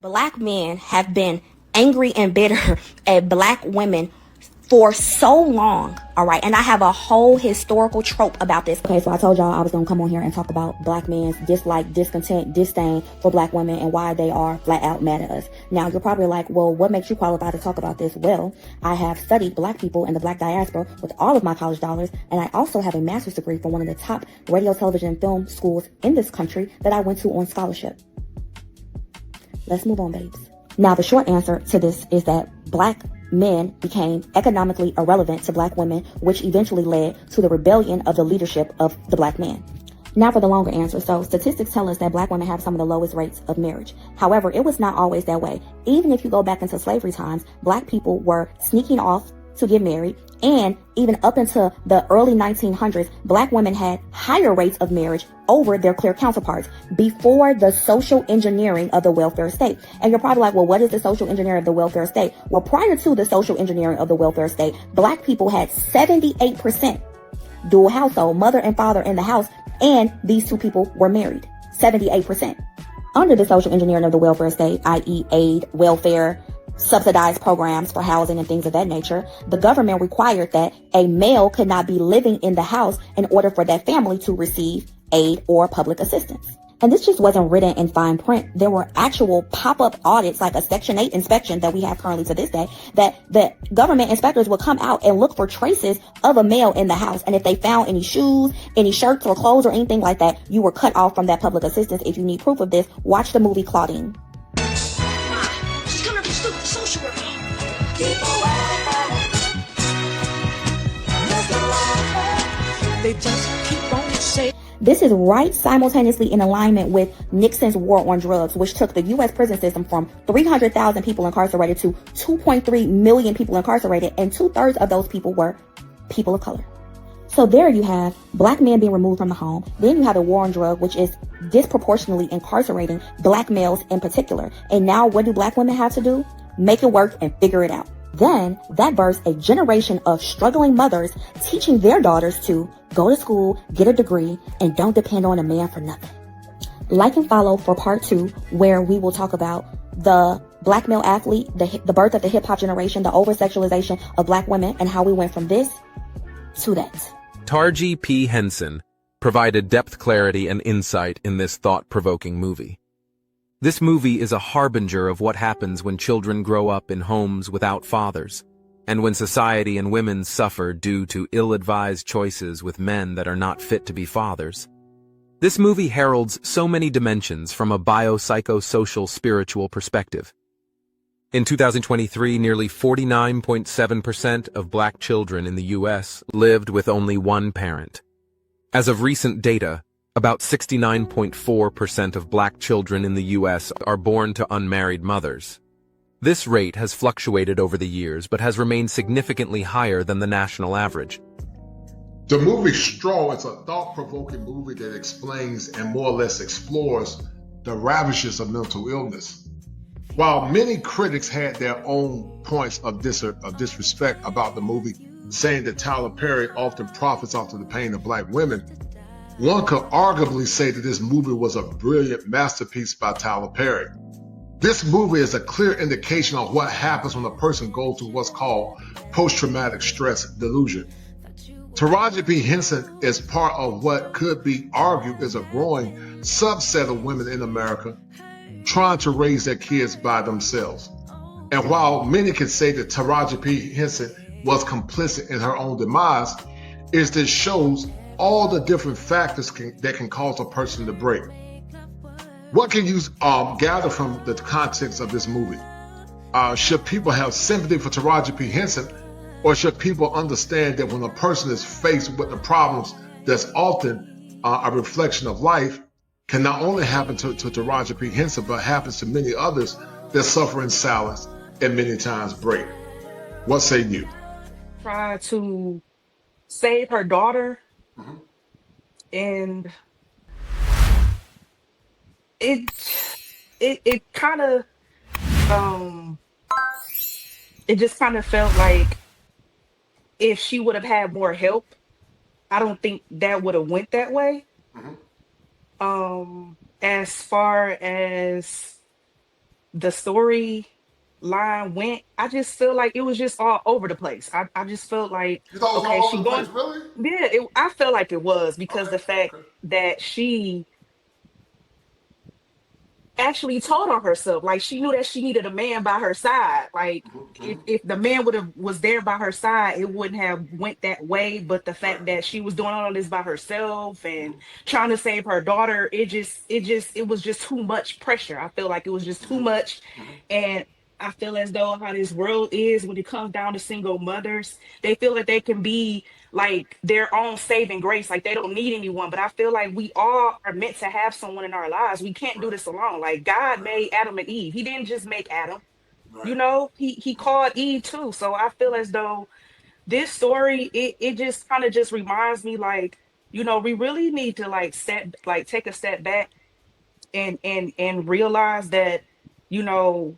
Black men have been angry and bitter at black women for so long, all right? And I have a whole historical trope about this. Okay, so I told y'all I was gonna come on here and talk about black men's dislike, discontent, disdain for black women and why they are flat out mad at us. Now, you're probably like, well, what makes you qualified to talk about this? Well, I have studied black people and the black diaspora with all of my college dollars, and I also have a master's degree from one of the top radio, television, and film schools in this country that I went to on scholarship. Let's move on, babes. Now, the short answer to this is that black men became economically irrelevant to black women, which eventually led to the rebellion of the leadership of the black men. Now for the longer answer. So statistics tell us that black women have some of the lowest rates of marriage. However, it was not always that way. Even if you go back into slavery times, black people were sneaking off to get married, and even up into the early 1900s, black women had higher rates of marriage over their clear counterparts before the social engineering of the welfare state. And you're probably like, well, what is the social engineering of the welfare state? Well, prior to the social engineering of the welfare state, black people had 78% dual household, mother and father in the house, and these two people were married. 78%. Under the social engineering of the welfare state, i.e. aid, welfare, subsidized programs for housing and things of that nature, the government required that a male could not be living in the house in order for that family to receive aid or public assistance. And this just wasn't written in fine print. There were actual pop-up audits, like a Section 8 inspection that we have currently to this day, that the government inspectors would come out and look for traces of a male in the house. And if they found any shoes, any shirts or clothes or anything like that, you were cut off from that public assistance. If you need proof of this, watch the movie Claudine. They just keep on saying. This is right simultaneously in alignment with Nixon's war on drugs, which took the U.S. prison system from 300,000 people incarcerated to 2.3 million people incarcerated, and 2/3 of those people were people of color. So there you have black men being removed from the home. Then you have the war on drug, which is disproportionately incarcerating black males in particular. And now what do black women have to do? Make it work and figure it out. Then that births a generation of struggling mothers teaching their daughters to go to school, get a degree, and don't depend on a man for nothing. Like and follow for part 2, where we will talk about the black male athlete, the birth of the hip hop generation, the over-sexualization of black women, and how we went from this to that. Tarji P. Henson provided depth, clarity, and insight in this thought-provoking movie. This movie is a harbinger of what happens when children grow up in homes without fathers, and when society and women suffer due to ill-advised choices with men that are not fit to be fathers. This movie heralds so many dimensions from a biopsychosocial spiritual perspective. In 2023, nearly 49.7% of black children in the U.S. lived with only one parent. As of recent data, about 69.4% of black children in the U.S. are born to unmarried mothers. This rate has fluctuated over the years, but has remained significantly higher than the national average. The movie Straw is a thought-provoking movie that explains and more or less explores the ravages of mental illness. While many critics had their own points of disrespect about the movie, saying that Tyler Perry often profits off of the pain of black women, one could arguably say that this movie was a brilliant masterpiece by Tyler Perry. This movie is a clear indication of what happens when a person goes through what's called post-traumatic stress delusion. Taraji P. Henson is part of what could be argued is a growing subset of women in America trying to raise their kids by themselves. And while many can say that Taraji P. Henson was complicit in her own demise, this shows all the different factors that can cause a person to break. What can you gather from the context of this movie? Should people have sympathy for Taraji P. Henson, or should people understand that when a person is faced with the problems that's often a reflection of life, can not only happen to Taraji P. Henson, but happens to many others that suffer in silence and many times break? What say you? Try to save her daughter, and it kind of it just kind of felt like if she would have had more help, I don't think that would have went that way. As far as the story line went, I just feel like it was just all over the place. I just felt like, You thought it was okay, all over she the place, going, really? yeah, I felt like it was because Okay, the fact okay. that she actually told on herself. Like she knew that she needed a man by her side. Like if the man would have was there by her side, it wouldn't have went that way. But the Right. fact that she was doing all of this by herself and trying to save her daughter, it was just too much pressure. I feel like it was just too much. And I feel as though how this world is when it comes down to single mothers, they feel that they can be like their own saving grace, like they don't need anyone. But I feel like we all are meant to have someone in our lives. We can't do Right. this alone. Like God Right. made Adam and Eve. He didn't just make Adam. Right. You know, he called Eve too. So I feel as though this story, it just kind of just reminds me like, we really need to take a step back and realize that, you know,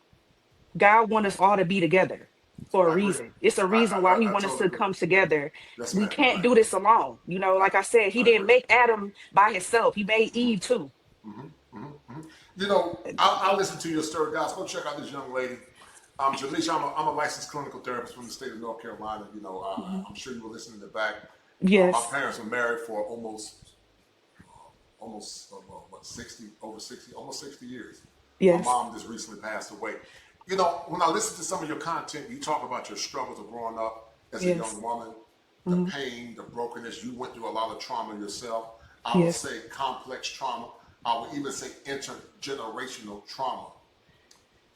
God wants us all to be together for a I agree. reason. It's a reason why He I wants us totally to agree. come together. Yes, We ma'am. can't Right. do this alone. Like I said, He I didn't agree. make Adam by himself. He made Eve too. You know, I listen to your story, guys. Go check out this young lady. Jaleisha, I'm a licensed clinical therapist from the state of North Carolina. You know, Mhm. I'm sure you were listening in the back. My Yes, parents were married for almost what 60 almost 60 years. My yes, mom just recently passed away. You know, when I listen to some of your content, you talk about your struggles of growing up as a yes, young woman, the mhm, pain, the brokenness. You went through a lot of trauma yourself. I would yes. say complex trauma. I would even say intergenerational trauma.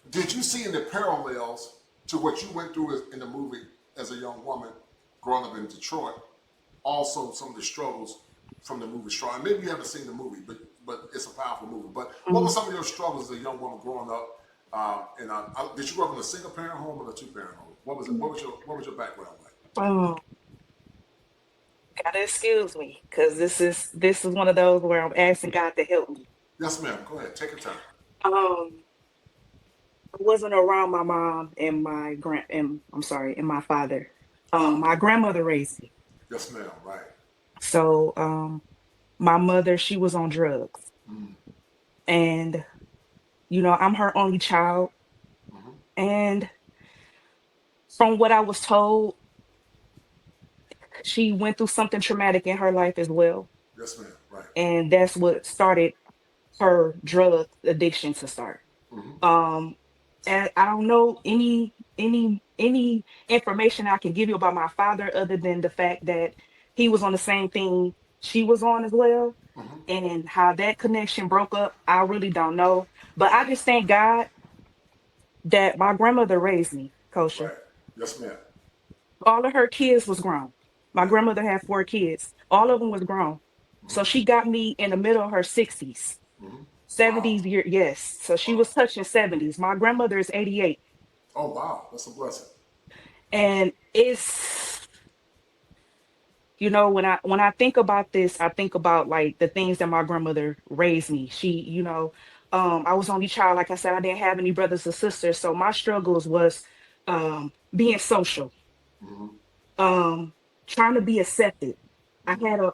Did you see any parallels to what you went through in the movie as a young woman growing up in Detroit? Also, some of the struggles from the movie Straw. And maybe you haven't seen the movie, but it's a powerful movie. But what were Mhm. some of your struggles as a young woman growing up? Did you grow up in a single parent home or a two parent home? What was it? What was your background like? Oh, gotta excuse me, because this is one of those where I'm asking God to help me. Yes, ma'am. Go ahead. Take your time. Um, I wasn't around my mom and my grand and I'm sorry, and my father. My grandmother raised me. Yes, ma'am. Right. So my mother, she was on drugs. And I'm her only child. And from what I was told, she went through something traumatic in her life as well. Yes, ma'am. Right. And that's what started her drug addiction to start. Um, and I don't know any information I can give you about my father other than the fact that he was on the same thing she was on as well. And how that connection broke up, I really don't know. But I just thank God that my grandmother raised me kosher. Right. Yes, ma'am. All of her kids was grown. My Right. grandmother had 4 kids. All of them was grown. So she got me in the middle of her 60s, Wow. 70s year. Yes. So she Wow. was touching 70s. My grandmother is 88. Oh, wow. That's a blessing. And it's when I think about this, I think about like the things that my grandmother raised me. I was only child, like I said, I didn't have any brothers or sisters. So my struggles was being social, um, trying to be accepted. I had a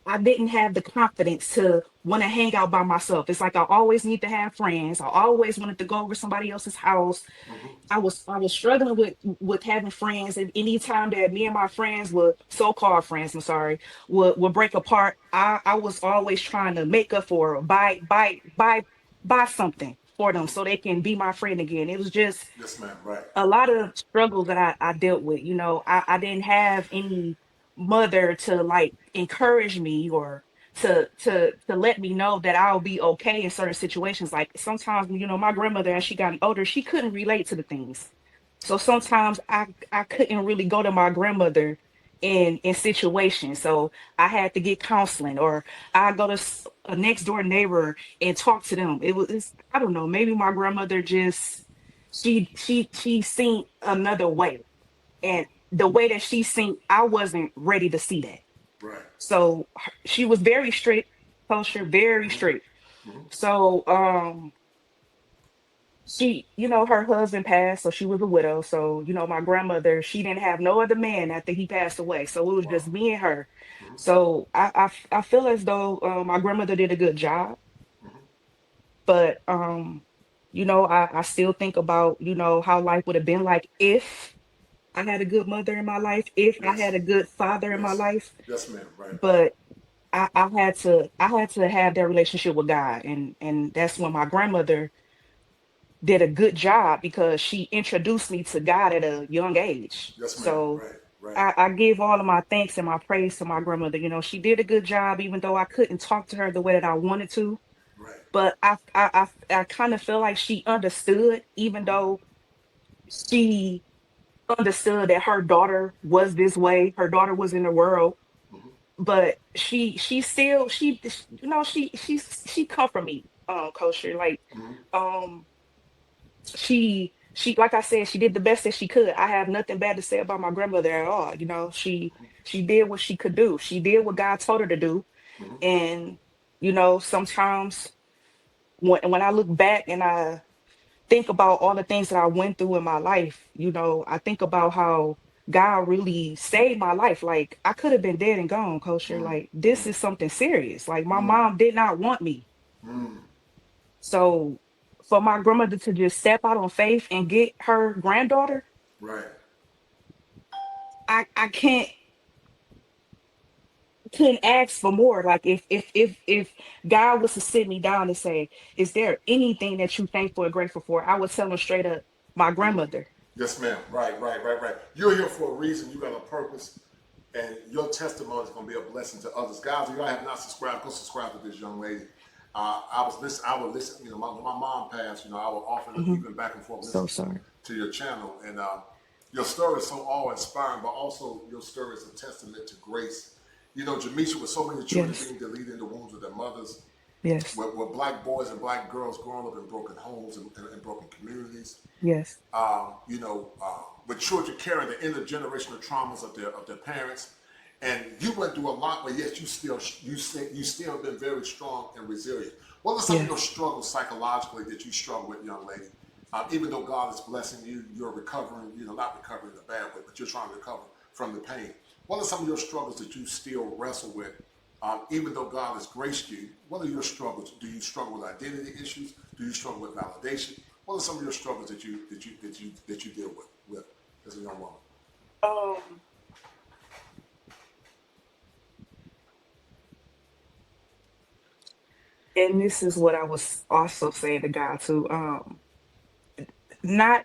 I didn't have the confidence to want to hang out by myself. It's like I always need to have friends. I always wanted to go over somebody else's house. I was struggling with having friends, and anytime that me and my friends were so-called friends, I'm sorry, would break apart, I was always trying to make up for or buy something for them so they can be my friend again. It was just Yes, ma'am. Right. a lot of struggles that I dealt with. I didn't have any mother to like encourage me or to let me know that I'll be okay in certain situations. Like sometimes, my grandmother, as she got older, she couldn't relate to the things. So sometimes I couldn't really go to my grandmother in situations. So I had to get counseling, or I go to a next door neighbor and talk to them. I don't know, maybe my grandmother just she seen another way, and the way that she seen, I wasn't ready to see that. Right. So she was very strict, kosher, very strict. So her husband passed, so she was a widow. So my grandmother, she didn't have no other man after he passed away, so it was Wow. just me and her. So I feel as though my grandmother did a good job, but I still think about, how life would have been like if I had a good mother in my life, if I had a Yes. good father in my Yes. life. Yes, ma'am. Right. But I had to have that relationship with God. And that's when my grandmother did a good job because she introduced me to God at a young age. Yes, ma'am. So Right. Right. I give all of my thanks and my praise to my grandmother. She did a good job, even though I couldn't talk to her the way that I wanted to. Right. But I kind of feel like she understood, even though she understood that her daughter was this way, her daughter was in the world. Mm-hmm. But she still she comfort me, kosher. Like, Mm-hmm. um she like I said, she did the best that she could. I have nothing bad to say about my grandmother at all. She did what she could do. She did what God told her to do. Mm-hmm. And sometimes when I look back and I think about all the things that I went through in my life, I think about how God really saved my life. Like, I could have been dead and gone, kosher. Like, this is something serious. Like, my Mm-hmm. mom did not want me. Mm-hmm. So for my grandmother to just step out on faith and get her granddaughter, Right. I couldn't ask for more. Like, if God was to sit me down and say, "Is there anything that you thankful and grateful for?" I would tell him straight up, my grandmother. Yes, ma'am. Right, right, right, right. You're here for a reason. You got a purpose, and your testimony is going to be a blessing to others. Guys, if you have not subscribed, go subscribe to this young lady. I would listen. When my mom passed, I would often Hmm. even back and forth So listen sorry. to your channel, and your story is so awe-inspiring, but also your story is a testament to grace. Jamisha, with so many children Yes. being deleted in the wombs of their mothers, Yes. with black boys and black girls growing up in broken homes and broken communities, Yes. with children carrying the intergenerational traumas of their parents, and you went through a lot, but yet you still have been very strong and resilient. What are some of your Yes. struggles psychologically that you struggle with, young lady? Even though God is blessing you, you're recovering. Not recovering in a bad way, but you're trying to recover from the pain. What are some of your struggles that you still wrestle with? Even though God has graced you, what are your struggles? Do you struggle with identity issues? Do you struggle with validation? What are some of your struggles that you deal with as a young woman? Um, and this is what I was also saying to God too. Not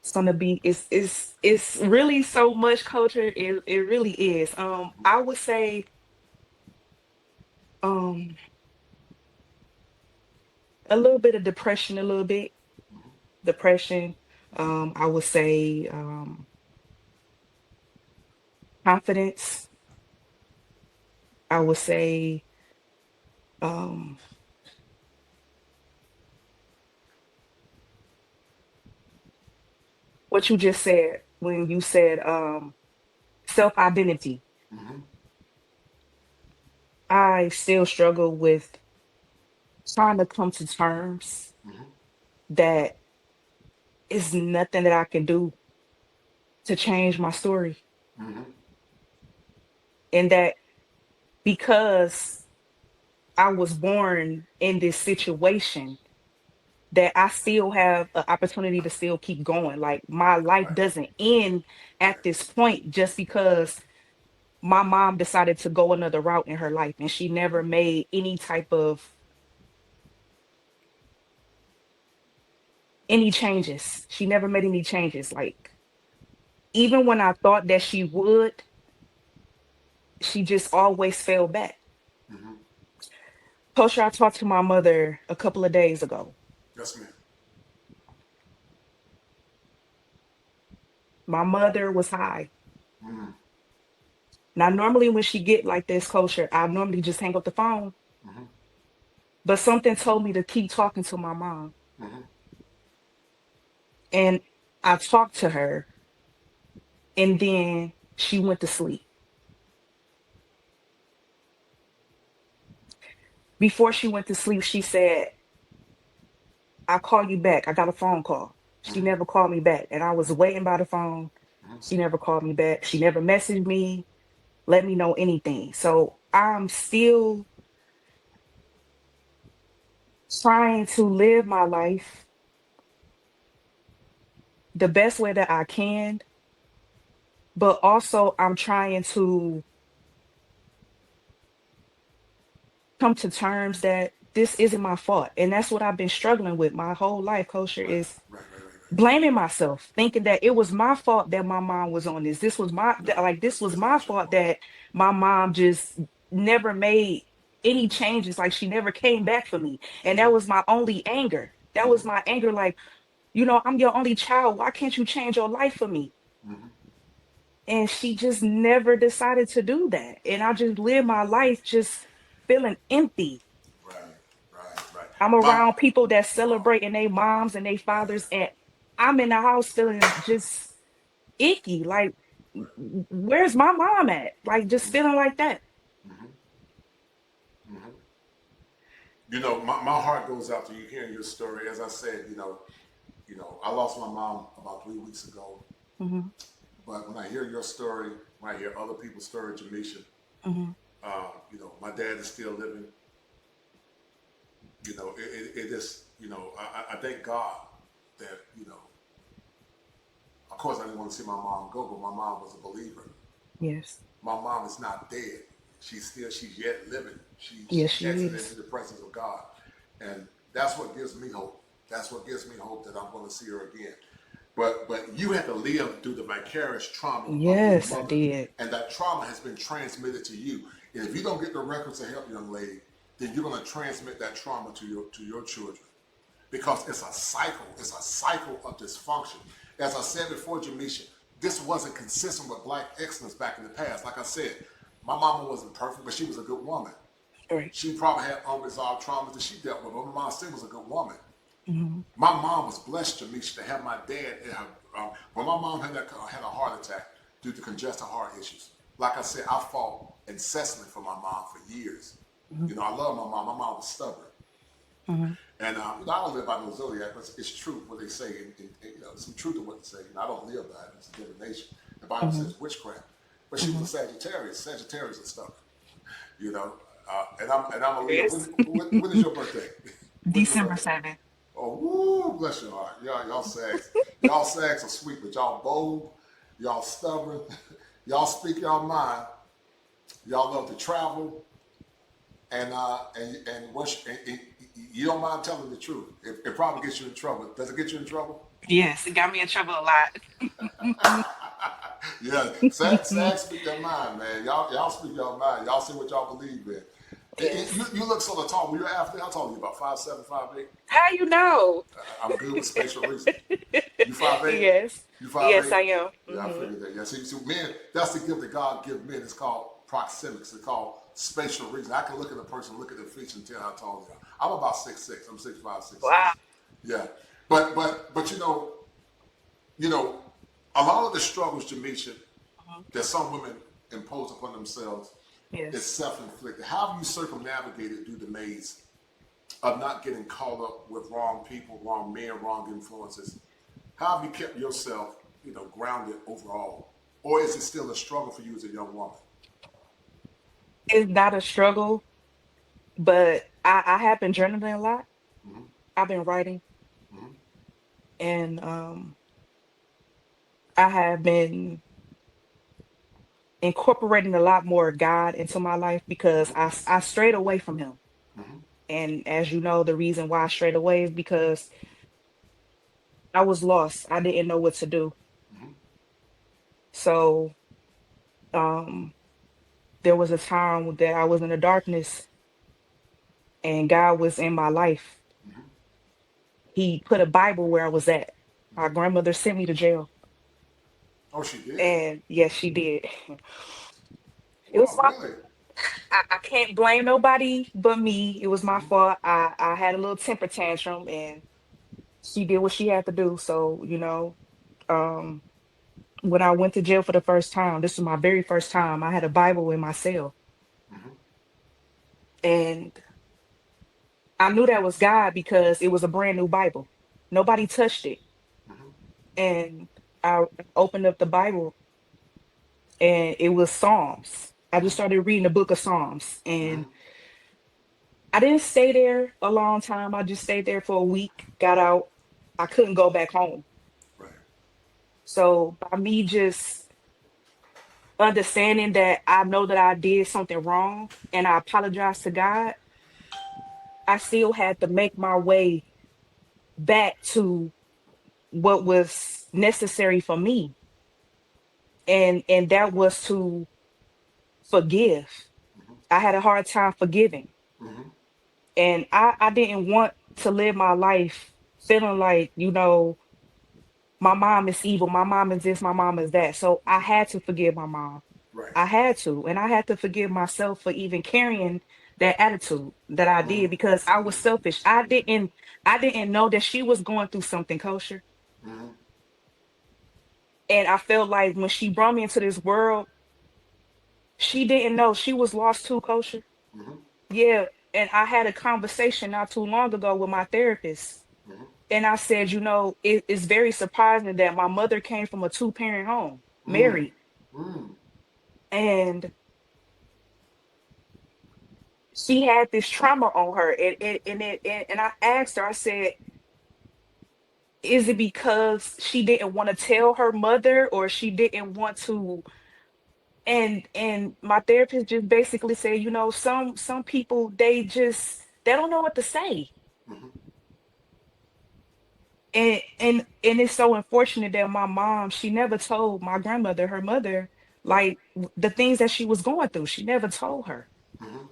It's gonna be it's really so much culture. It really is. I would say um a little bit of depression, a little bit depression. I would say confidence. I would say um what you just said when you said self-identity. Mm-hmm. I still struggle with trying to come to terms Mm-hmm. that is nothing that I can do to change my story. Mm-hmm. And that because I was born in this situation, that I still have an opportunity to still keep going. Like, my life Right. doesn't end at Right. this point just because my mom decided to go another route in her life and she never made any type of any changes. She never made any changes. Like, even when I thought that she would, she just always fell back. Mm-hmm. Kosher, I talked to my mother a couple of days ago. Yes, ma'am. My mother was high. Mm-hmm. Now, normally when she get like this, Kosher, I normally just hang up the phone. Mm-hmm. But something told me to keep talking to my mom. Mm-hmm. And I talked to her, and then she went to sleep. Before she went to sleep, she said, "I'll call you back. I got a phone call." She Mm-hmm. never called me back. And I was waiting by the phone. Mm-hmm. She never called me back. She never messaged me, let me know anything. So I'm still trying to live my life the best way that I can, but also I'm trying to come to terms that this isn't my fault. And that's what I've been struggling with my whole life, Kosher, Right, is right. blaming myself, thinking that it was my fault that my mom was on this. This was my No, like this was my that's your fault fault. that my mom just never made any changes. Like she never came back for me. And that was my only anger. That was my anger. Like, I'm your only child. Why can't you change your life for me? Mm-hmm. And she just never decided to do that. And I just live my life just feeling empty. Right, right. I'm My, around people that oh, celebrating their moms and their fathers, man, and I'm in the house feeling just icky. Like, where's my mom at? Like, just feeling like that. mm-hmm, mm-hmm. My heart goes out to you hearing your story. As I said, I lost my mom about 3 weeks ago. Hmm. But when I hear your story, when I hear other people's story, Jamisha, Hmm. my dad is still living. It is, I thank God that, of course I didn't want to see my mom go, but my mom was a believer. Yes. My mom is not dead. She's yet living. Yes, She she exited into is. the presence of God. And that's what gives me hope. That's what gives me hope that I'm going to see her again. But you had to live through the vicarious trauma of your Yes, I mother, did. and that trauma has been transmitted to you. And if you don't get the records of help, young lady, then you're going to transmit that trauma to your children, because it's a cycle. It's a cycle of dysfunction. As I said before, Jamisha, this wasn't consistent with black excellence back in the past. Like I said, my mama wasn't perfect, but she was a good woman. Right. She probably had unresolved traumas that she dealt with, but my mom still was a good woman. Hmm. My mom was blessed, Jamisha, to have my dad in her. When my mom had a heart attack due to congestive heart issues. Like I said, I fought incessantly for my mom for years. Hmm. I love my mom. My mom was stubborn. Hmm. And I don't live by no zodiac, but it's true what they say. Some truth to what they say. I don't live by it. It's a divination. The Bible Hmm. says witchcraft. But she was Hmm. a Sagittarius. Sagittarius is stubborn. You know, and I'm a Leo. Yes. When is your birthday? When's your December birthday? 7th. Oh, woo, bless your heart. Y'all sags are sweet, but y'all bold, y'all stubborn, y'all speak your mind, y'all love to travel, and you don't mind telling the truth. It probably gets you in trouble. Does it get you in trouble? Yes, it got me in trouble a lot. Yeah, sags speak their mind, man. Y'all speak your mind. Y'all say what y'all believe in. You, Yes. you look sort of tall. When you're athlete, how tall are you? About 5'7", 5'8"? How you know? I'm good with spatial reasoning. You 5'8"? Yes. You Yes, 5'8"? I am. Yeah, I Hmm. figured that. Yeah, see, men, that's the gift that God gives men. It's called proxemics. It's called spatial reasoning. I can look at a person, look at their features, and tell how tall they are. I'm about 6'6". I'm 6'5", 6'6". Wow. Yeah, but a lot of the struggles, Jamisha, Mhm. that some women impose upon themselves is Yes. self-inflicted. How have you circumnavigated through the maze of not getting caught up with wrong people, wrong men, wrong influences? How have you kept yourself, grounded overall? Or is it still a struggle for you as a young woman? It's not a struggle, but I have been journaling a lot. Mm-hmm, I've been writing, mm-hmm, and I have been incorporating a lot more God into my life because I strayed away from him. mm-hmm, And as you know, the reason why I strayed away is because I was lost. I didn't know what to do. mm-hmm, So um there was a time that I was in the darkness and God was in my life. mm-hmm, He put a Bible where I was at. My mm-hmm. grandmother sent me to jail. Oh, she did? And yes, she did. It was Wow, my really? I can't blame nobody but me. It was my fault. I had a little temper tantrum and she did what she had to do. So, um, when I went to jail for the first time, this was my very first time, I had a Bible in my cell. Mm-hmm, And I knew that was God because it was a brand new Bible. Nobody touched it. mm-hmm, And I opened up the Bible and it was Psalms. I just started reading the book of Psalms. mm-hmm, And I didn't stay there a long time. I just stayed there for a week, got out. I couldn't go back home. Right. So by me just understanding that I know that I did something wrong and I apologize to God, I still had to make my way back to what was necessary for me. And that was to forgive. I had a hard time forgiving. Mm-hmm. And I didn't want to live my life feeling like, my mom is evil, my mom is this, my mom is that. So I had to forgive my mom. Right. I had to, and I had to forgive myself for even carrying that attitude that I did because I was selfish. I didn't know that she was going through something kosher. Mm-hmm. And I felt like when she brought me into this world, she didn't know she was lost too kosher. Mm-hmm. Yeah. And I had a conversation not too long ago with my therapist. Mm-hmm. And I said, it's very surprising that my mother came from a two-parent home, Mm. married. Mm. And she had this trauma on her. And I asked her, I said, is it because she didn't want to tell her mother or she didn't want to? And my therapist just basically said, some people they don't know what to say. Mm-hmm. And it's so unfortunate that my mom, she never told my grandmother, her mother, Right. like the things that she was going through. She never told her. Mm-hmm.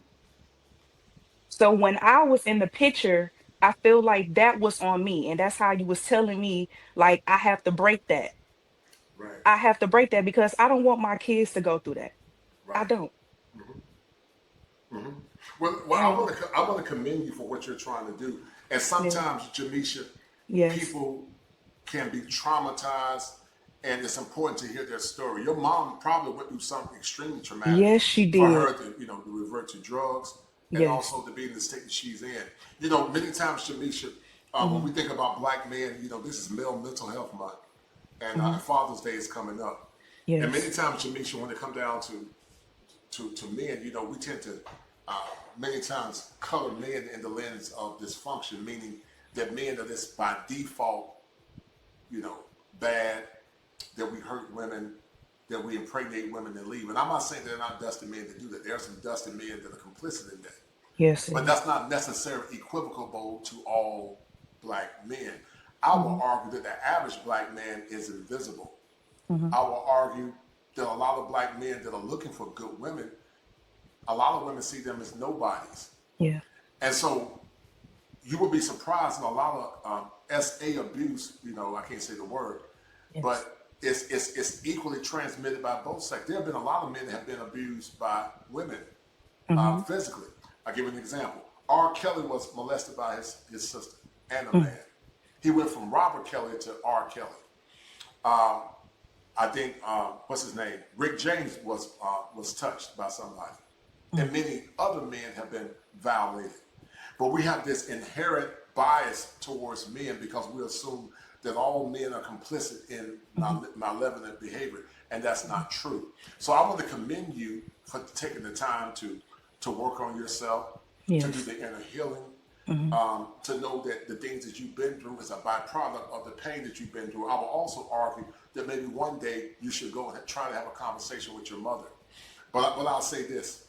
So when I was in the picture, I feel like that was on me. And that's how you was telling me, like, I have to break that. Right. I have to break that because I don't want my kids to go through that. I Right. don't. Mm-hmm. Mm-hmm. Well, And I want to commend you for what you're trying to do. And yeah, sometimes, Jamisha, yes. people can be traumatized, and it's important to hear their story. Your mom probably went through something extremely traumatic Yes, she for did. her to, to revert to drugs, and Yes. also to be in the state that she's in. Many times, Jamisha, when Hmm. we think about black men, this is Male Mental Health Month, and Hmm. Father's Day is coming up. And many Yes. times, Jamisha, when it comes down to men, we tend to many times color men in the lens of dysfunction, meaning that men are this by default, you know, bad, that we hurt women, that we impregnate women and leave. And I'm not saying they're not dusty men that do that. There are some dusty men that are complicit in that. Yes, But it that's not necessarily equivocal to all black men. I will is. argue that the average black man is invisible. Hmm. I will argue that a lot of black men that are looking for good women, a lot of women see them as nobodies. Yeah. And so you would be surprised in a lot of SA abuse, I can't say the word, Yes. but it's equally transmitted by both sexes. There have been a lot of men that have been abused by women Hmm. physically. I'll give you an example. R. Kelly was molested by his sister and a Mm. man. He went from Robert Kelly to R. Kelly. Um, I think what's his name? Rick James was touched by somebody, Mm. and many other men have been violated. But we have this inherent bias towards men because we assume that all men are complicit in Hmm. malevolent behavior, and that's not true. So I want to commend you for taking the time to work on yourself, to do Yes. the inner healing, Hmm. to know that the things that you've been through is a byproduct of the pain that you've been through. I will also argue that maybe one day you should go and try to have a conversation with your mother. But I'll say this: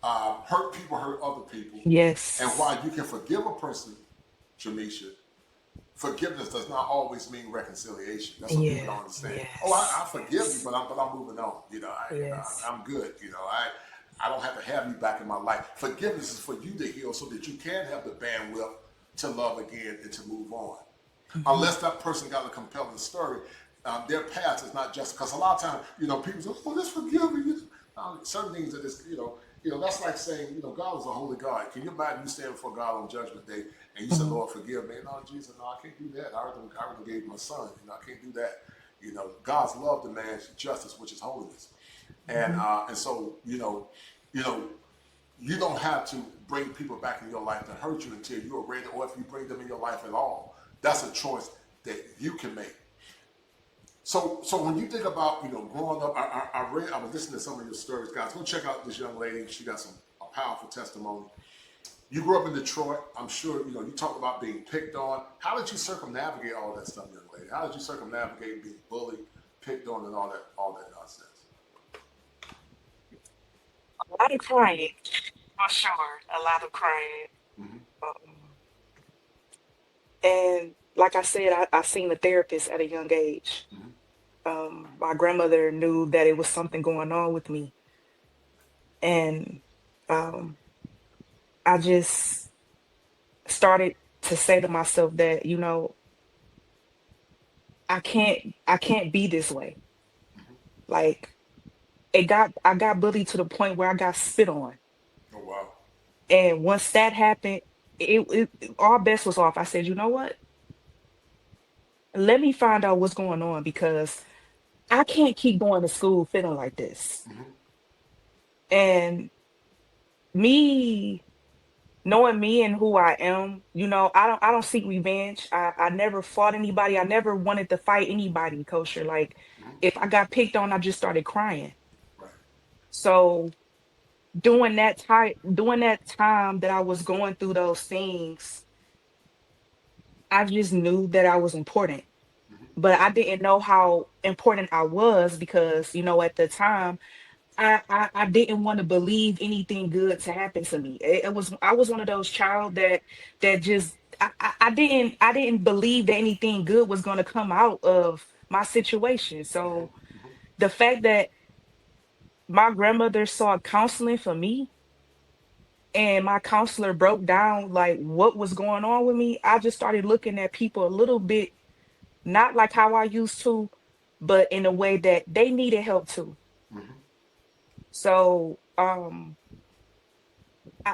hurt people hurt other people, and Yes. while you can forgive a person, Jamisha, forgiveness does not always mean reconciliation. That's what people Yeah. don't understand. Oh, I Yes. forgive you, Yes. but I'm moving on. Yes. I'm good. I don't have to have you back in my life. Forgiveness is for you to heal so that you can have the bandwidth to love again and to move on. Hmm. Unless that person got a compelling story, their past is not just because a lot of times, people say, "Oh, let's forgive me." Certain things that is, that's like saying, God is a holy God. Can you imagine you stand before God on Judgment Day and you say, Hmm. "Lord, forgive me"? No, Jesus, no, I can't do that. I already gave my son. I can't do that. God's love demands justice, which is holiness, Hmm. and so you know, you don't have to bring people back in your life to hurt you until you're ready, or if you bring them in your life at all. That's a choice that you can make. So when you think about growing up, I was listening to some of your stories, guys. Go check out this young lady. She got a powerful testimony. You grew up in Detroit. I'm sure you know. You talked about being picked on. How did you circumnavigate all that stuff, young lady? How did you circumnavigate being bullied, picked on, and all that nonsense? A lot of crying, for sure. A lot of crying. Mm-hmm. Um, and like I said, I seen a therapist at a young age. Mm-hmm. My grandmother knew that it was something going on with me, and um, I just started to say to myself that, you know, I can't be this way. Mm-hmm. Like I got bullied to the point where I got spit on. Oh wow. And once that happened, all bets was off. I said, you know what? Let me find out what's going on because I can't keep going to school feeling like this. Mm-hmm. And me knowing me and who I am, you know, I don't seek revenge. I never fought anybody. I never wanted to fight anybody, kosher. Like Mm-hmm. if I got picked on, I just started crying. Right. So during that time that I was going through those things, I just knew that I was important. Mm-hmm. But I didn't know how important I was because, you know, at the time I didn't want to believe anything good to happen to me. It was I was one of those child that just I didn't believe that anything good was going to come out of my situation. Mm-hmm. So Mm-hmm. the fact that my grandmother sought counseling for me and my counselor broke down like what was going on with me, I just started looking at people a little bit not like how I used to, but in a way that they needed help too. Mm-hmm. So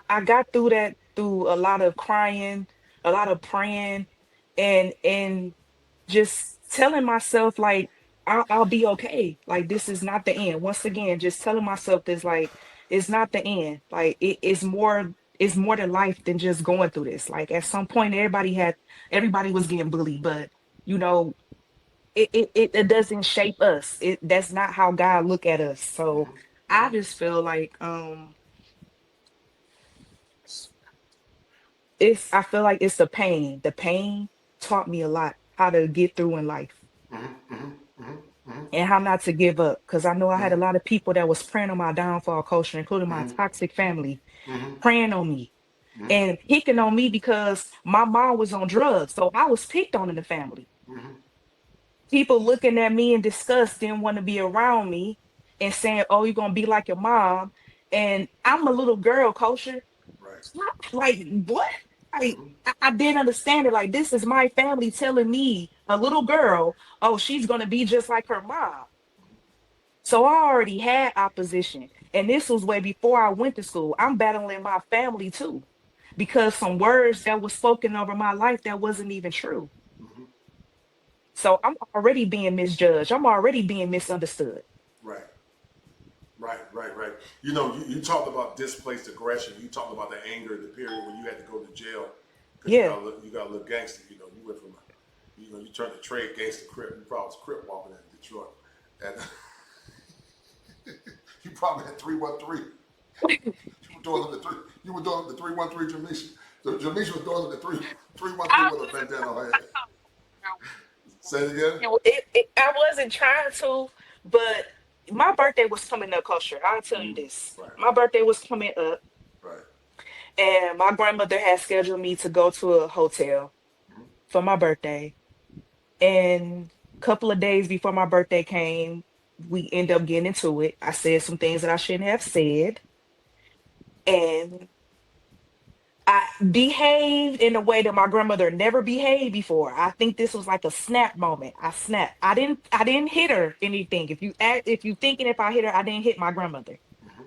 I got through that through a lot of crying, a lot of praying, and just telling myself like I'll be okay. Like this is not the end. Once again, just telling myself this like it's not the end. Like it's more than life than just going through this. Like at some point everybody was getting bullied, but you know, it doesn't shape us. That's not how God look at us. So I Mm-hmm. just feel like it's I feel like it's the pain. The pain taught me a lot how to get through in life Mm-hmm. Mm-hmm. Mm-hmm. and how not to give up. Because I know I had a lot of people that was praying on my downfall, culture, including my Mm-hmm. toxic family, Mm-hmm. praying on me Mm-hmm. and picking on me because my mom was on drugs. So I was picked on in the family. Mm-hmm. People looking at me in disgust didn't want to be around me and saying, "Oh, you're gonna be like your mom." And I'm a little girl, culture. Right. Like what? Mm-hmm. I didn't understand it. Like this is my family telling me, a little girl, oh, she's gonna be just like her mom. So I already had opposition, and this was way before I went to school. I'm battling my family too, because some words that was spoken over my life that wasn't even true. Mm-hmm. So I'm already being misjudged. I'm already being misunderstood. Right. Right, right, right. You know, you talked about displaced aggression. You talked about the anger, the period when you had to go to jail because Yeah. you got to look gangster. You know, you went from you know, you turned to trade gangster crip. You probably was crip walking in Detroit, and you probably had 313. You were doing the three. You were doing the 313 Jamisha. So Jamisha was doing the 313 I with a bandana on her head. Say it again. I wasn't trying to, but my birthday was coming up, kosher. I'll tell you Mm, this. right, My birthday was coming up, right. and my grandmother had scheduled me to go to a hotel Mm-hmm, for my birthday. And a couple of days before my birthday came, we end up getting into it. I said some things that I shouldn't have said. And I behaved in a way that my grandmother never behaved before. I think this was like a snap moment. I snapped. I didn't hit her anything. If you thinking if I hit her, I didn't hit my grandmother. mm-hmm.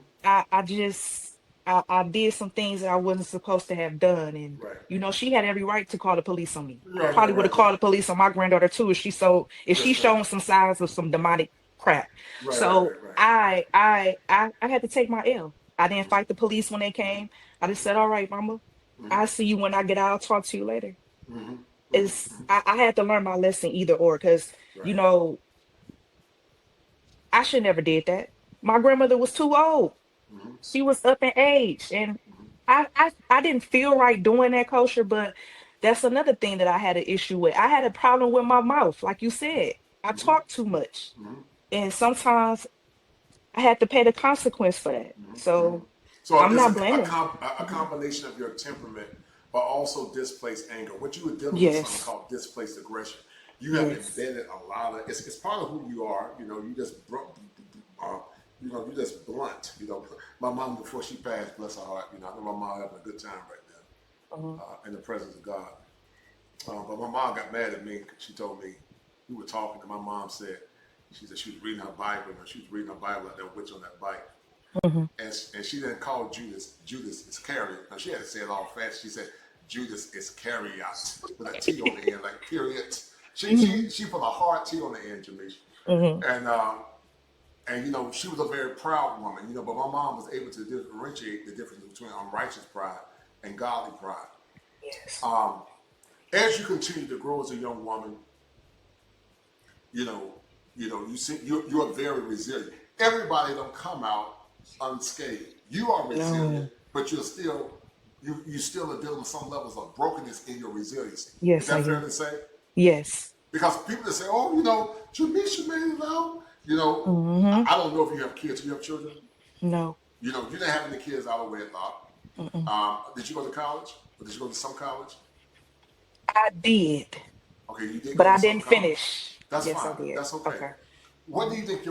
I just I did some things that I wasn't supposed to have done. And Right, you know, she had every right to call the police on me. right, Probably right, would have right, right. called the police on my granddaughter too if she Yes, ma'am. showing some signs of some demonic crap. Right, right, So right, right. I had to take my L. I didn't fight the police when they came. I just said, all right, mama. Mm-hmm, I'll see you when I get out. I'll talk to you later. mm-hmm, mm-hmm. I had to learn my lesson either or because, you Right. know, I should never did that. My grandmother was too old. Mm-hmm, She was up in age and I didn't feel right doing that, kosher, but that's another thing that I had an issue with. I had a problem with my mouth, like you said. I Hmm. talk too much, Hmm. and sometimes I had to pay the consequence for that. Hmm. So So I'm it's not blaming. a combination of your temperament, but also displaced anger. What you were dealing with something Yes, called displaced aggression. You have yes. embedded a lot of it's part of who you are. You know, uh, you just blunt. You know, my mom before she passed, bless her heart. You know, I know my mom having a good time right Uh-huh. now in the presence of God. But my mom got mad at me because she told me we were talking, and my mom said she said she was reading her Bible, and she was reading her Bible like that witch on that bike. Hmm. And she didn't call Judas Iscariot. Now she had to say it all fast. She said Judas Iscariot with a T on the end, like period. Hmm. She put a hard T on the end, Jamisha. Hmm. And and you know she was a very proud woman. You know, but my mom was able to differentiate the difference between unrighteous pride and godly pride. Yes. Um, as you continue to grow as a young woman, you know, you see, you're very resilient. Everybody don't come out unscathed. You are resilient, No. but you still are dealing with some levels of brokenness in your resiliency. Is Yes, I that fair am. to say? Yes. Because people that say, "Oh, you know, Jamisha made it out," you know, Hmm. I don't know if you have kids. Do you have children? No. You know, you didn't have any kids out of wedlock. Mm-mm. Did you go to college? Or did you go to some college? I did, Okay, you did but go to I some didn't college. finish. That's Yes, I fine. did. That's okay. Okay. What do you think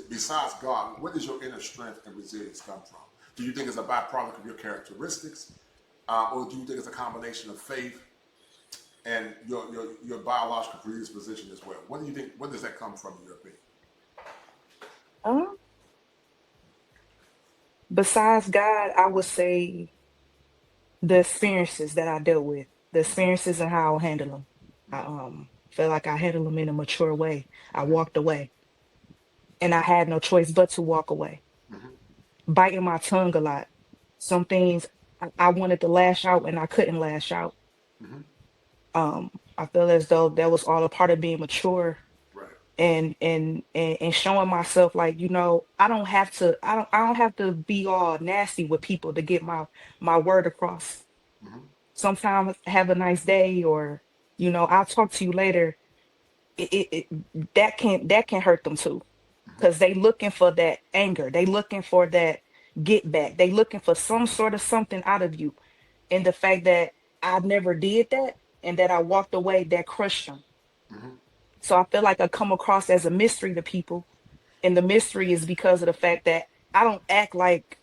besides God, where does your inner strength and resilience come from? Do you think it's a byproduct of your characteristics, or do you think it's a combination of faith and your biological predisposition as well? What do you think? Where does that come from, in your opinion? Um, Besides God, I would say the experiences that I dealt with, the experiences and how I handle them. I feel like I handled them in a mature way. I walked away, and I had no choice but to walk away, Mm-hmm. biting my tongue a lot. Some things I wanted to lash out and I couldn't lash out. Mm-hmm. I feel as though that was all a part of being mature Right. and showing myself like, I don't have to be all nasty with people to get my word across. Mm-hmm. Sometimes have a nice day, or I'll talk to you later. That can hurt them too, because they looking for that anger, they looking for that get back, they looking for some sort of something out of you. And the fact that I never did that and that I walked away, that crushed them. Mm-hmm. So I feel like I come across as a mystery to people, and the mystery is because of the fact that I don't act like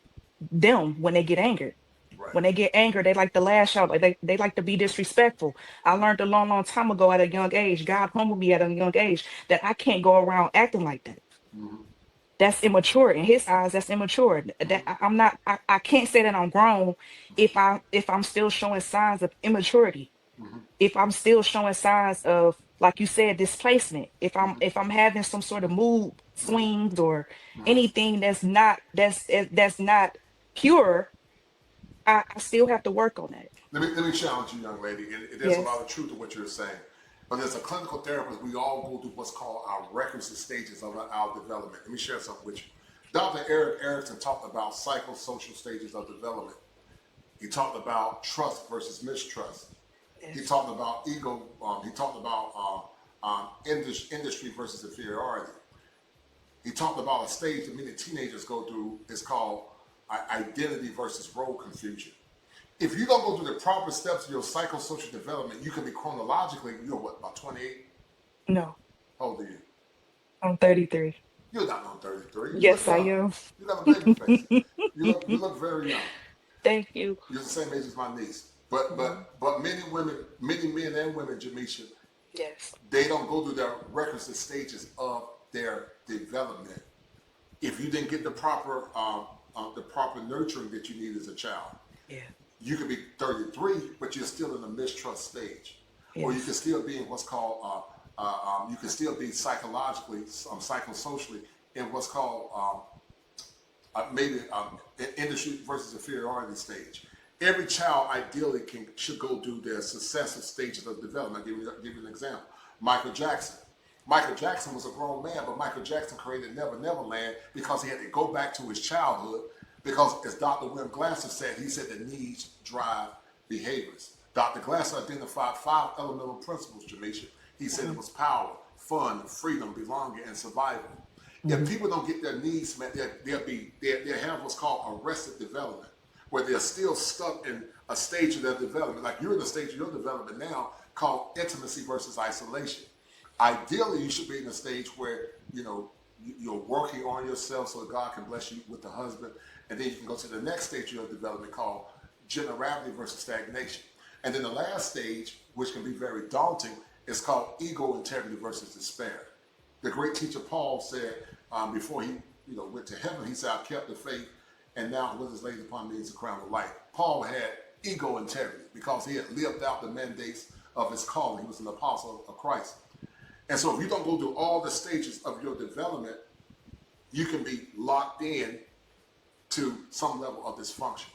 them when they get angered. Right. When they get angry, they like to lash out. Like they like to be disrespectful. I learned a long, long time ago at a young age. God humbled me at a young age that I can't go around acting like that. Mm-hmm. That's immature in His eyes. That's immature. That I'm not. I can't say that I'm grown if I'm still showing signs of immaturity. Mm-hmm. If I'm still showing signs of, like you said, displacement. If I'm Mm-hmm. if I'm having some sort of mood Mm-hmm. swings or Mm-hmm. anything that's not pure, I still have to work on that. Let me challenge you, young lady. And there's a lot Yes. of truth to what you're saying. But as a clinical therapist, we all go through what's called our requisite stages of our development. Let me share something with you. Dr. Eric Erickson talked about psychosocial stages of development. He talked about trust versus mistrust. He Yes. talked about ego. He talked about industry versus inferiority. He talked about a stage that many teenagers go through. It's called identity versus role confusion. If you don't go through the proper steps of your psychosocial development, you can be chronologically, you're what, about 28? No, How old are you? I'm 33. You're not on 33. You look Yes, I young. am. You got a baby face. You look very young. Thank you. You're the same age as my niece. But Mhm. but but many women, many men and women, Jamisha, Yes. they don't go through their requisite stages of their development. If you didn't get the proper nurturing that you need as a child, Yeah. you could be 33, but you're still in the mistrust stage, or you can Yes. still be in what's called you can still be psychologically, psychosocially in what's called maybe industry versus inferiority stage. Every child ideally should go through their successive stages of development. Give you an example. Michael Jackson. Michael Jackson was a grown man, but Michael Jackson created Never Never Land because he had to go back to his childhood Because as Dr. Wim Glasser said, he said that needs drive behaviors. Dr. Glasser identified 5 elemental principles, Jamisha. He said it was power, fun, freedom, belonging, and survival. If Mhm. people don't get their needs met, they'll have what's called arrested development, where they're still stuck in a stage of their development. Like you're in a stage of your development now called intimacy versus isolation. Ideally, you should be in a stage where you're working on yourself so that God can bless you with the husband, and then you can go to the next stage of your development called generality versus stagnation. And then the last stage, which can be very daunting, is called ego integrity versus despair. The great teacher Paul said before he went to heaven, he said, "I've kept the faith, and now what is laid upon me is the crown of life." Paul had ego integrity because he had lived out the mandates of his calling. He was an apostle of Christ. And so if you don't go through all the stages of your development, you can be locked in to some level of dysfunction.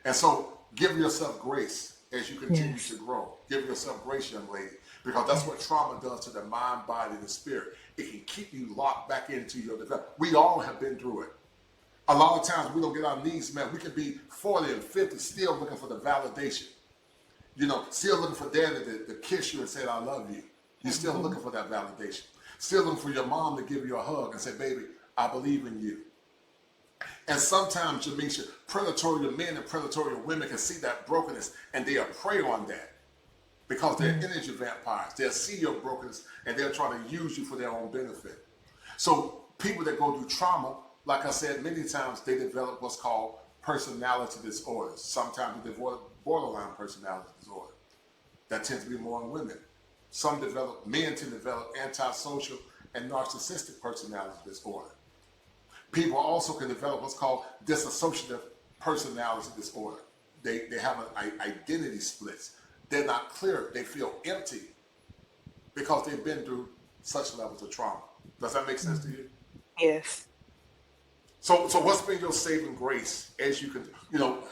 And so give yourself grace as you continue to Yes. grow. Give yourself grace, young lady, because that's what trauma does to the mind, body, and the spirit. It can keep you locked back into your development. We all have been through it. A lot of times we don't get our needs met. We can be 40 and 50 still looking for the validation. Still looking for daddy to kiss you and say, "I love you." You're still Mhm. looking for that validation. Still looking for your mom to give you a hug and say, "Baby, I believe in you." And sometimes, Jamisha, predatory men and predatory women can see that brokenness and they'll prey on that because they're Mm. energy vampires. They'll see your brokenness and they'll try to use you for their own benefit. So people that go through trauma, like I said many times, they develop what's called personality disorders. Sometimes they develop borderline personality disorder. That tends to be more in women. Men tend to develop antisocial and narcissistic personality disorder. People also can develop what's called dissociative personality disorder. They have an identity splits. They're not clear. They feel empty because they've been through such levels of trauma. Does that make sense to Mhm. you? Yes. So what's been your saving grace as you can, you know,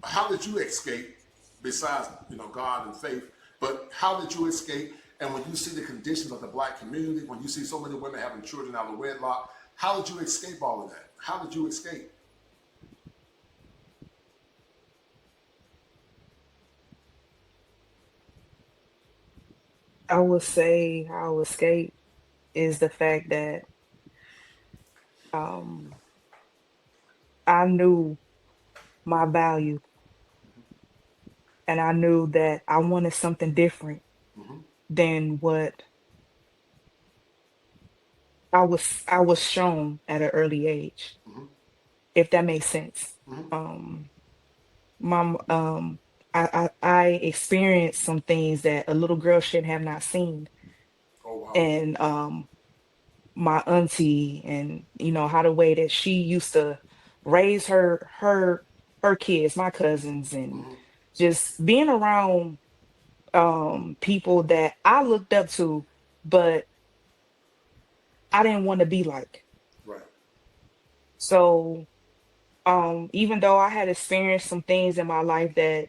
how did you escape besides, God and faith, but how did you escape? And when you see the conditions of the black community, when you see so many women having children out of wedlock, how did you escape all of that? How did you escape? I would say how I escape is the fact that um I knew my value, and I knew that I wanted something different Mm-hmm, than what I was shown at an early age, mm-hmm, if that makes sense. mm-hmm. Um my I experienced some things that a little girl should have not seen. Oh, wow. And my auntie, and how the way that she used to raise her kids, my cousins, and Mm-hmm. just being around people that I looked up to, but I didn't want to be like. Right. So even though I had experienced some things in my life that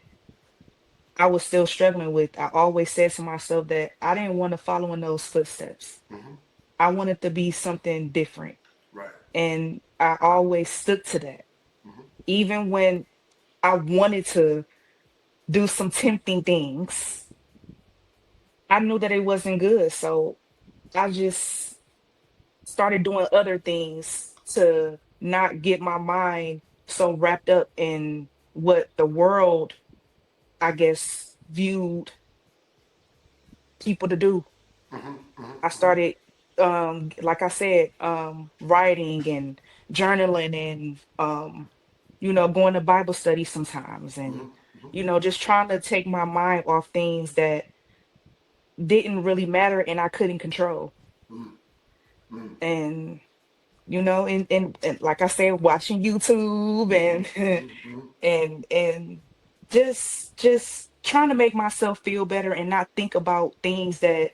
I was still struggling with, I always said to myself that I didn't want to follow in those footsteps. Mm-hmm. I wanted to be something different. Right. And I always stuck to that. Mm-hmm. Even when I wanted to do some tempting things, I knew that it wasn't good. So I just started doing other things to not get my mind so wrapped up in what the world, I guess, viewed people to do. Mm-hmm. I Mm-hmm. started, like I said, writing and journaling, and going to Bible study sometimes, Mm-hmm. and Mm-hmm. just trying to take my mind off things that didn't really matter and I couldn't control. Mm-hmm. Mm-hmm. And and like I said, watching YouTube, Mm-hmm. and Mm-hmm. and just trying to make myself feel better and not think about things that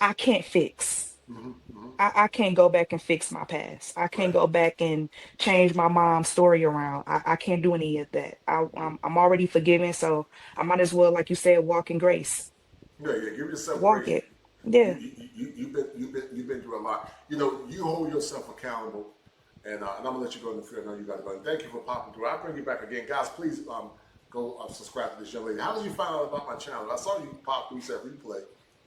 I can't fix. Mm-hmm. Mm-hmm. I can't go back and fix my past. I can't Right. go back and change my mom's story around. I can't do any of that. I'm already forgiven, so I might as well, like you said, walk in grace. Yeah, yeah. Give yourself Walk grace. it. You Yeah. you you you've been through a lot. You hold yourself accountable And I'm gonna let you go in the field. I know you gotta go. And thank you for popping through. I'll bring you back again, guys. Please go subscribe to this young lady. How did you find out about my channel? I saw you pop through, said replay.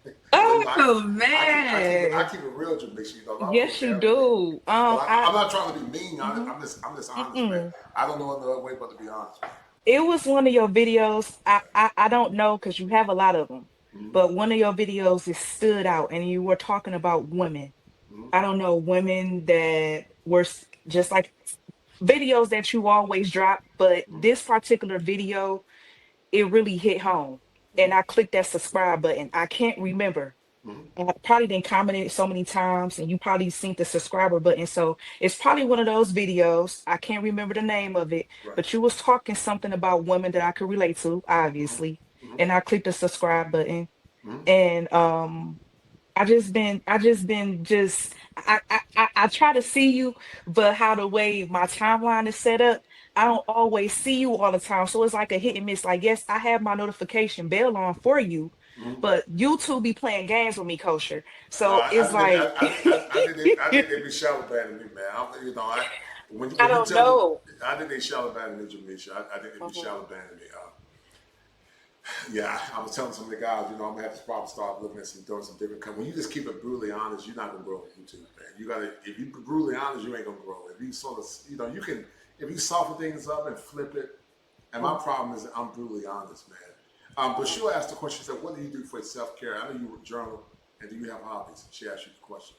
So, you know, Oh I man. keep it real, Jamisha. You know, a lot of Yes, folks you have me. do. But I I'm not trying to be mean. mhm, I'm just honest, man. mm-mm. I don't know another way but to be honest. It was one of your videos. I don't know because you have a lot of them, Mm-hmm. but one of your videos is stood out, and you were talking about women. Mm-hmm. I don't know, women that were just like videos that you always drop, but Mm-hmm. this particular video, it really hit home. And I clicked that subscribe button. I can't remember. Mm-hmm. I probably didn't comment it so many times, and you probably seen the subscriber button. So it's probably one of those videos. I can't remember the name of it, Right. but you was talking something about women that I could relate to, obviously. Mm-hmm. And I clicked the subscribe button. Mm-hmm. And I try to see you, but how the way my timeline is set up, I don't always see you all the time. So it's like a hit and miss. Like, yes, I have my notification bell on for you, Mm-hmm. but YouTube be playing games with me, kosher. No, So it's like I think they be shallow banding me, man. You know, I when you don't tell me, know. I think they shallow banding me, Jamisha. I think they be Mhm. shallow banding me. Yeah, I was telling some of the guys, you know, I'm gonna have to probably start looking at doing some different. When you just keep it brutally honest, you're not gonna grow on YouTube, man. You gotta, if you brutally honest, you ain't gonna grow. If you sort of, you know, you can, if you soften things up and flip it. And my problem is that I'm brutally honest, man. But she'll ask the question. She said, "What do you do for self care? I know you journal, and do you have hobbies?" She asked you the question.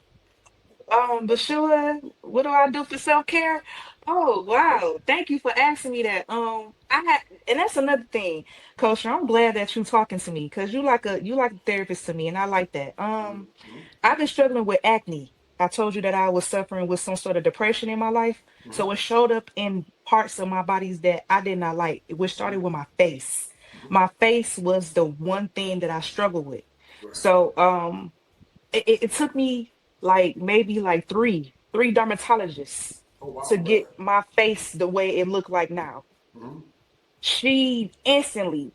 But sure, what do I do for self-care? Oh, wow. Thank you for asking me that. And that's another thing, Coach. I'm glad that you talking to me because you like a therapist to me, and I like that. Mm-hmm. I've been struggling with acne. I told you that I was suffering with some sort of depression in my life. Mm-hmm. So it showed up in parts of my bodies that I did not like, which started with my face. Mm-hmm. My face was the one thing that I struggled with. Right. So it took me like maybe like three dermatologists Oh to wow, really? get my face the way it looked like now. Mm-hmm. She instantly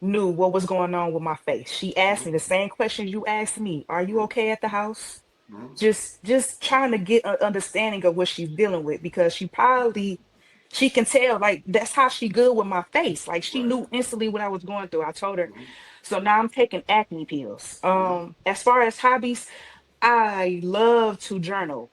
knew what was going on with my face. She asked me the Mm-hmm. same questions you asked me. Are you okay at the house? Mm-hmm. Just trying to get an understanding of what she's dealing with because she can tell like that's how she good with my face. Like she Right. knew instantly what I was going through. I told her. Mm-hmm. So now I'm taking acne pills. Mm-hmm. As far as hobbies, I love to journal.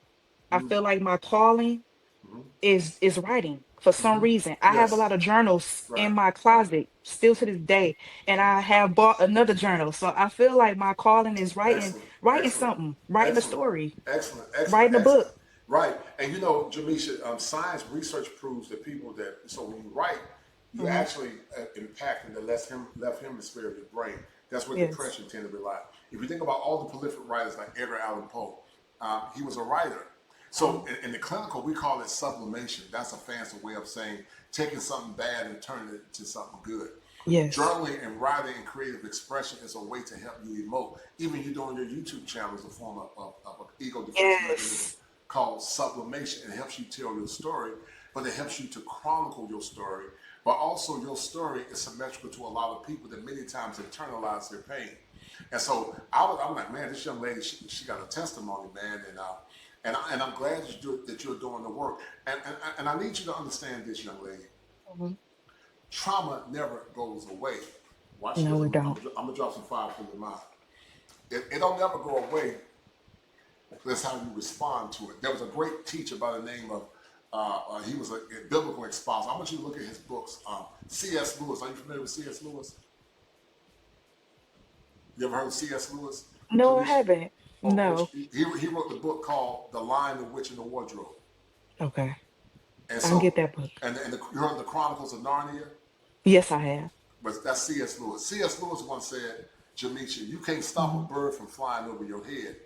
I Mm-hmm. feel like my calling Mm-hmm. is writing for some Mm-hmm. reason. I have a Yes. lot of journals Right. in my Right. closet still to this day, and I have bought another journal. So I feel like my calling is Excellent. writing Excellent. something, writing a Excellent. story, Excellent. Excellent. writing a Excellent. book. Right. And you know, Jamisha, science research proves that people that so when you write, you Hmm. actually impacting the left hemisphere of your brain. That's where Yes. depression tend to rely. If you think about all the prolific writers like Edgar Allan Poe, he was a writer. So Mhm. in the clinical, we call it sublimation. That's a fancy way of saying taking something bad and turning it into something good. Yes. Journaling and writing and creative expression is a way to help you emote. Even you doing your YouTube channel is a form of an ego defense mechanism Yes. called sublimation. It helps you tell your story, but it helps you to chronicle your story. But also, your story is symmetrical to a lot of people that many times internalize their pain. And so I'm like, man, this young lady, she got a testimony, man, and I'm glad that you're doing the work. And I need you to understand this, young lady. Mhm. Trauma never goes away. Watch this. No, we I'm, don't. I'm, I'm gonna drop some fire for your mind. It don't never go away. That's how you respond to it. There was a great teacher by the name of he was a biblical expositor. I want you to look at his books. C.S. Lewis. Are you familiar with C.S. Lewis? You ever heard of C.S. Lewis? No, I Janice? haven't. Okay, No. he wrote the book called The Lion, the Witch, and the Wardrobe. Okay. And I'll get so, that book. you heard the Chronicles of Narnia? Yes, I have. But that's C.S. Lewis. C.S. Lewis once said, Jamisha, you can't stop Hmm. a bird from flying over your head,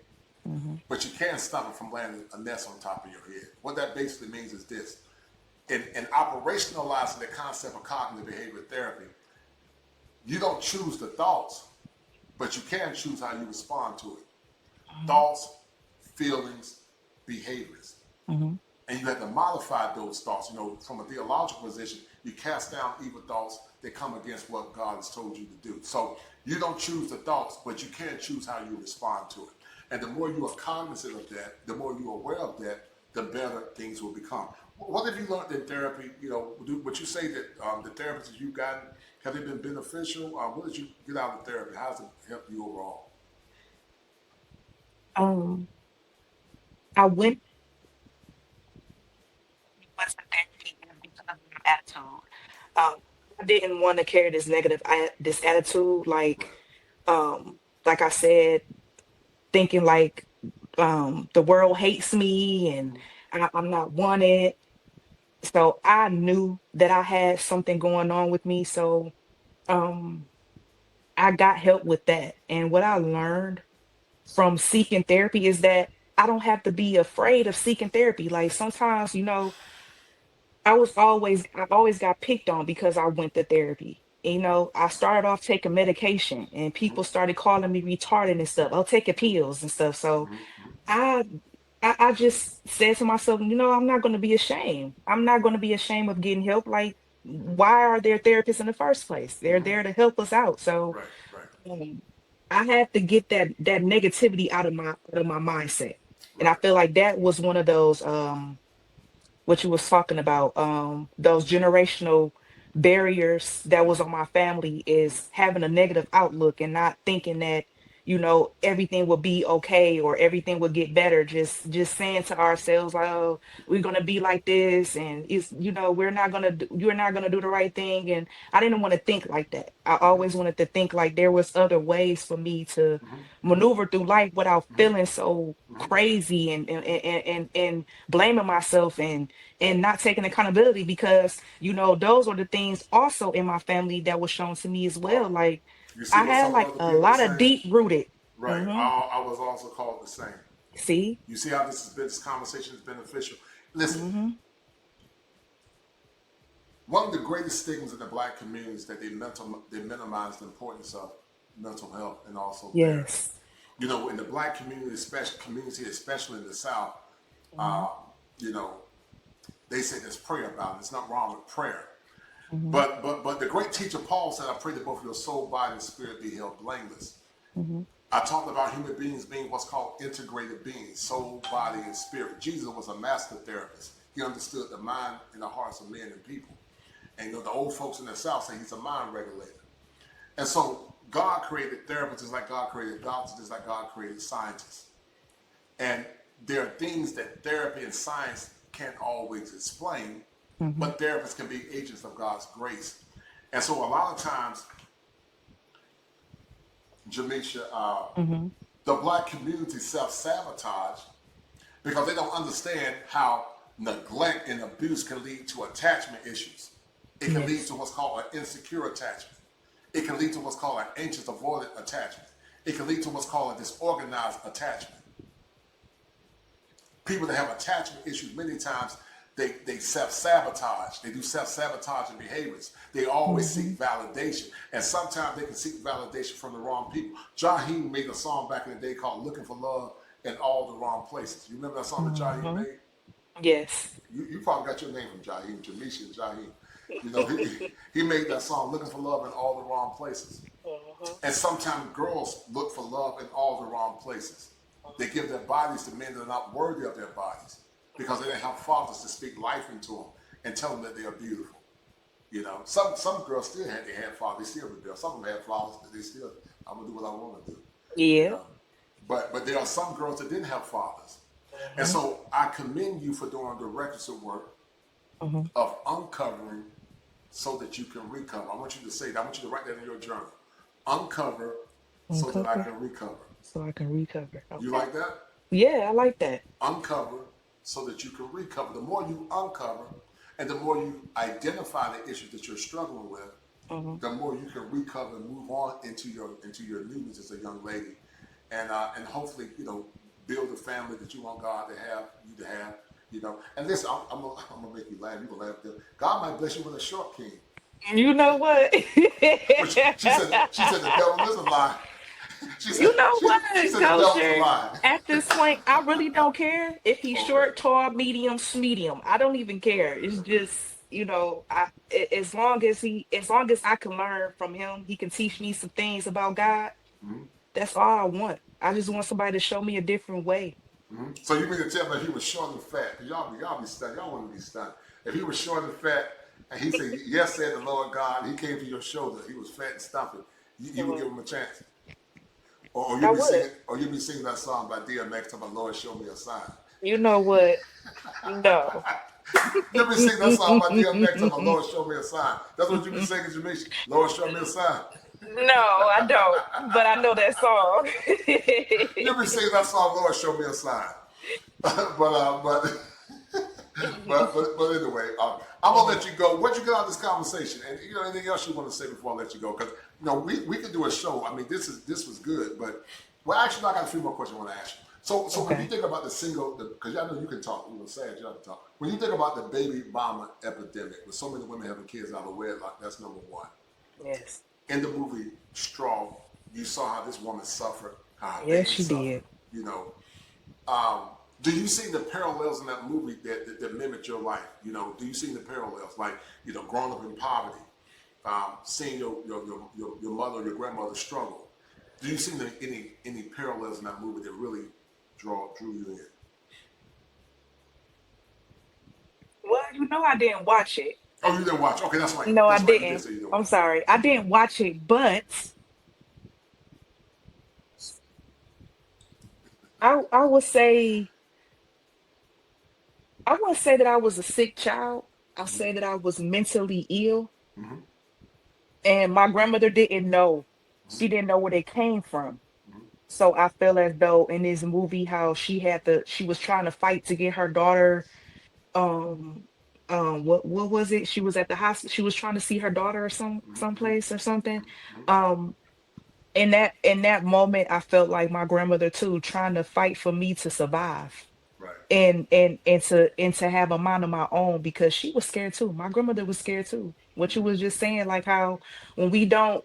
Hmm. but you can stop it from landing a nest on top of your head. What that basically means is this. In operationalizing the concept of cognitive behavior therapy, you don't choose the thoughts, but you can choose how you respond to it. Thoughts, feelings, behaviors. Hmm. And you have to modify those thoughts. You know, from a theological position, you cast down evil thoughts that come against what God has told you to do. So you don't choose the thoughts, but you can choose how you respond to it. And the more you are cognizant of that, the more you're aware of that, the better things will become. What have you learned in therapy? Would you say that the therapists that you've gotten, have they been beneficial? What did you get out of therapy? How has it helped you overall? Um, I went was the therapy because of my attitude. Um, I didn't want to carry this this attitude, like I said, thinking like the world hates me and I'm not wanted. So I knew that I had something going on with me. So um, I got help with that. And what I learned from seeking therapy is that I don't have to be afraid of seeking therapy. Like sometimes, I always got picked on because I went to therapy. I started off taking medication and people started calling me retarded and stuff. I'll take your pills and stuff. So I I just said to myself, I'm not going to be ashamed. I'm not going to be ashamed of getting help. Like, why are there therapists in the first place? They're there to help us out. So Right, right, um, I have to get that negativity out of my mindset. And I right. feel like that was one of those what you was talking about, those generational barriers that was on my family is having a negative outlook and not thinking that, everything will be okay or everything will get better. Just saying to ourselves, like, oh, we're gonna be like this, and you're not gonna do the right thing. And I didn't want to think like that. I always wanted to think like there was other ways for me to maneuver through life without feeling so crazy and blaming myself and not taking accountability because those are the things also in my family that was shown to me as Uh, well. Like you see I what had some like other a people are lot of saying? deep rooted. Right. Hmm. I was also called the same. See. You see how this conversation is beneficial. Listen, Hmm. one of the greatest stigmas in the black community is that they minimize the importance of mental health and also therapy. Yes. In the black especially in the South, Hmm. uh, you know, they say there's prayer about it. There's nothing wrong with prayer. Hmm. But the great teacher Paul said, I pray that both your soul, body, and spirit be held blameless. Hmm. I talked about human beings being what's called integrated beings, soul, body, and spirit. Jesus was a master therapist. He understood the mind and the hearts of men and people. And the old folks in the South say he's a mind regulator. And so God created therapists just like God created doctors, just like God created scientists. And there are things that therapy and science can't always explain, Hmm. but therapists can be agents of God's grace. And so a lot of times, Jamisha, Hmm. the black community self-sabotage because they don't understand how neglect and abuse can lead to attachment issues. It can lead Yes. to what's called an insecure attachment. It can lead to what's called an anxious avoidant attachment. It can lead to what's called a disorganized attachment. People that have attachment issues, many times they self-sabotage. They do self-sabotaging behaviors. They always Hmm. seek validation. And sometimes they can seek validation from the wrong people. Jaheim made a song back in the day called Looking for Love in All the Wrong Places. You remember that song that Jaheim Hmm. made? Yes. You probably got your name from Jaheim, Jamisha and Jaheim. He made that song Looking for Love in All the Wrong Places. Hmm. And sometimes girls look for love in all the wrong places. They give their bodies to men that are not worthy of their bodies because they didn't have fathers to speak life into them and tell them that they are beautiful. Some girls still had fathers, they still rebel. Some of them had fathers, but they still, I'm gonna do what I want to do. You Yeah. know. But there are some girls that didn't have fathers. And Hmm. so I commend you for doing the requisite work Hmm. of uncovering so that you can recover. I want you to say that. I want you to write that in your journal. Uncover so that I Uncover can recover. so I can recover. You Okay. like that? Yeah, I like that. Uncover so that you can recover. The more you uncover and the more you identify the issues that you're struggling with, Hmm. the more you can recover and move on into your newness as a young lady, and hopefully build a family that you want God to have you to have. And listen, I'm gonna make you laugh. You gonna laugh. God might bless you with a short king. You know what? Which she said the devil is a lie. You know She what, said the devil's a Kosher? lie. At this point, I really don't care if he's Okay. short, tall, medium, medium. I don't even care. Okay. It's Okay. just, as long as I can learn from him, he can teach me some things about God. Mhm. That's all I want. I just want somebody to show me a different way. So you mean to tell me if he was short and fat? Cause y'all be stunned. Y'all want to be stunned. If he was short and fat, and he said, "Yes," said the Lord God, he came to your shoulder. He was fat and stumpy. You would Mhm. give him a chance, or you I be would. singing, or you be singing that song by DMX, talking about "Lord, show me a sign." You know what? No. You be singing that song by DMX, talking about "Lord, show me a sign." That's what you be singing to me. Lord, show me a sign. No, I don't. But I know that song. You be singing that song, "Lord, show me a sign." but but anyway, I'm gonna let Mhm. you go. What you got out of this conversation, and anything else you want to say before I let you go? Because we could do a show. I mean, this was good, but well, actually, I got a few more questions I want to ask you. So when you Okay. think about the single, because y'all know you can talk, sad, y'all can talk. When you think about the baby bomber epidemic, with so many women having kids out of wedlock, that's number one. Yes. In the movie Straw, you saw how this woman suffered, how her Yes, baby she suffered. did. You know, um, do you see the parallels in that movie that mimic your life? Do you see the parallels, like growing up in poverty, seeing your mother or your grandmother struggle? Do you see any parallels in that movie that really drew you in? Well, I didn't watch it. Oh, you didn't watch? Okay, that's right. No, I That's right. You did didn't. say you didn't I'm watch. sorry. I didn't watch it, but I would say I wouldn't say that I was a sick child. I'll say that I was mentally ill, Mm-hmm. and my grandmother didn't know. She didn't know where they came from. So I feel as though in this movie, how she was trying to fight to get her daughter. Um, what was it? She was at the hospital. She was trying to see her daughter or someplace or something. Um, in that moment, I felt like my grandmother too, trying to fight for me to survive Right. and to have a mind of my own because she was scared too. My grandmother was scared too. What you was just saying, like how when we don't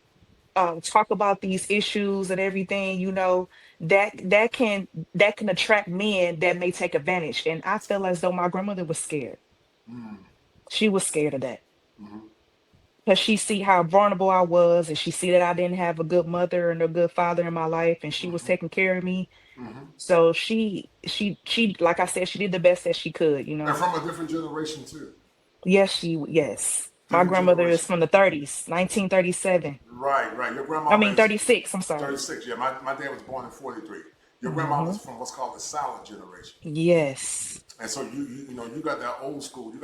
talk about these issues and everything, that can attract men that may take advantage. And I feel as though my grandmother was scared. She was scared of that because she see how vulnerable I was, and she see that I didn't have a good mother and a good father in my life, and she was taking care of me. So she like I said, she did the best that she could. And from a different generation too. Yes. My Different grandmother is generation. from the 30s, 1937. Right, right. Your I grandma mean raised 36, I'm sorry. 36. Yeah, my dad was born in 43. Your grandma was Hmm. from what's called the silent generation. Yes. And so you got that old school. You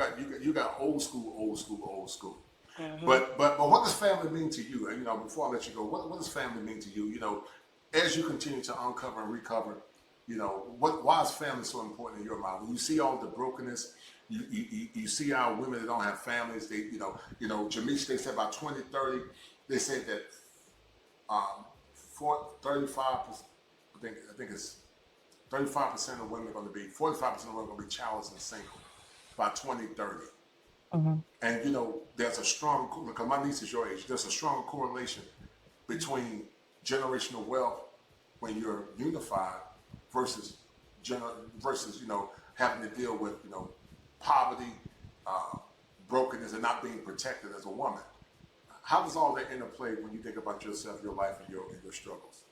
got old school. Hmm. But what does family mean to you? And before I let you go, what does family mean to you? As you continue to uncover and recover, why is family so important in your mind? When you see all the brokenness, you see how women that don't have families, they Jamish, they said by 2030, they said that 35%, I think it's 35% of women are going to be 45% of women are going to be childless and single by 2030. Hmm. And there's a strong, because my niece is your age, there's a strong correlation between generational wealth when you're unified versus versus having to deal with poverty, uh, brokenness, and not being protected as a woman. How does all that interplay when you think about yourself, your life, and your struggles?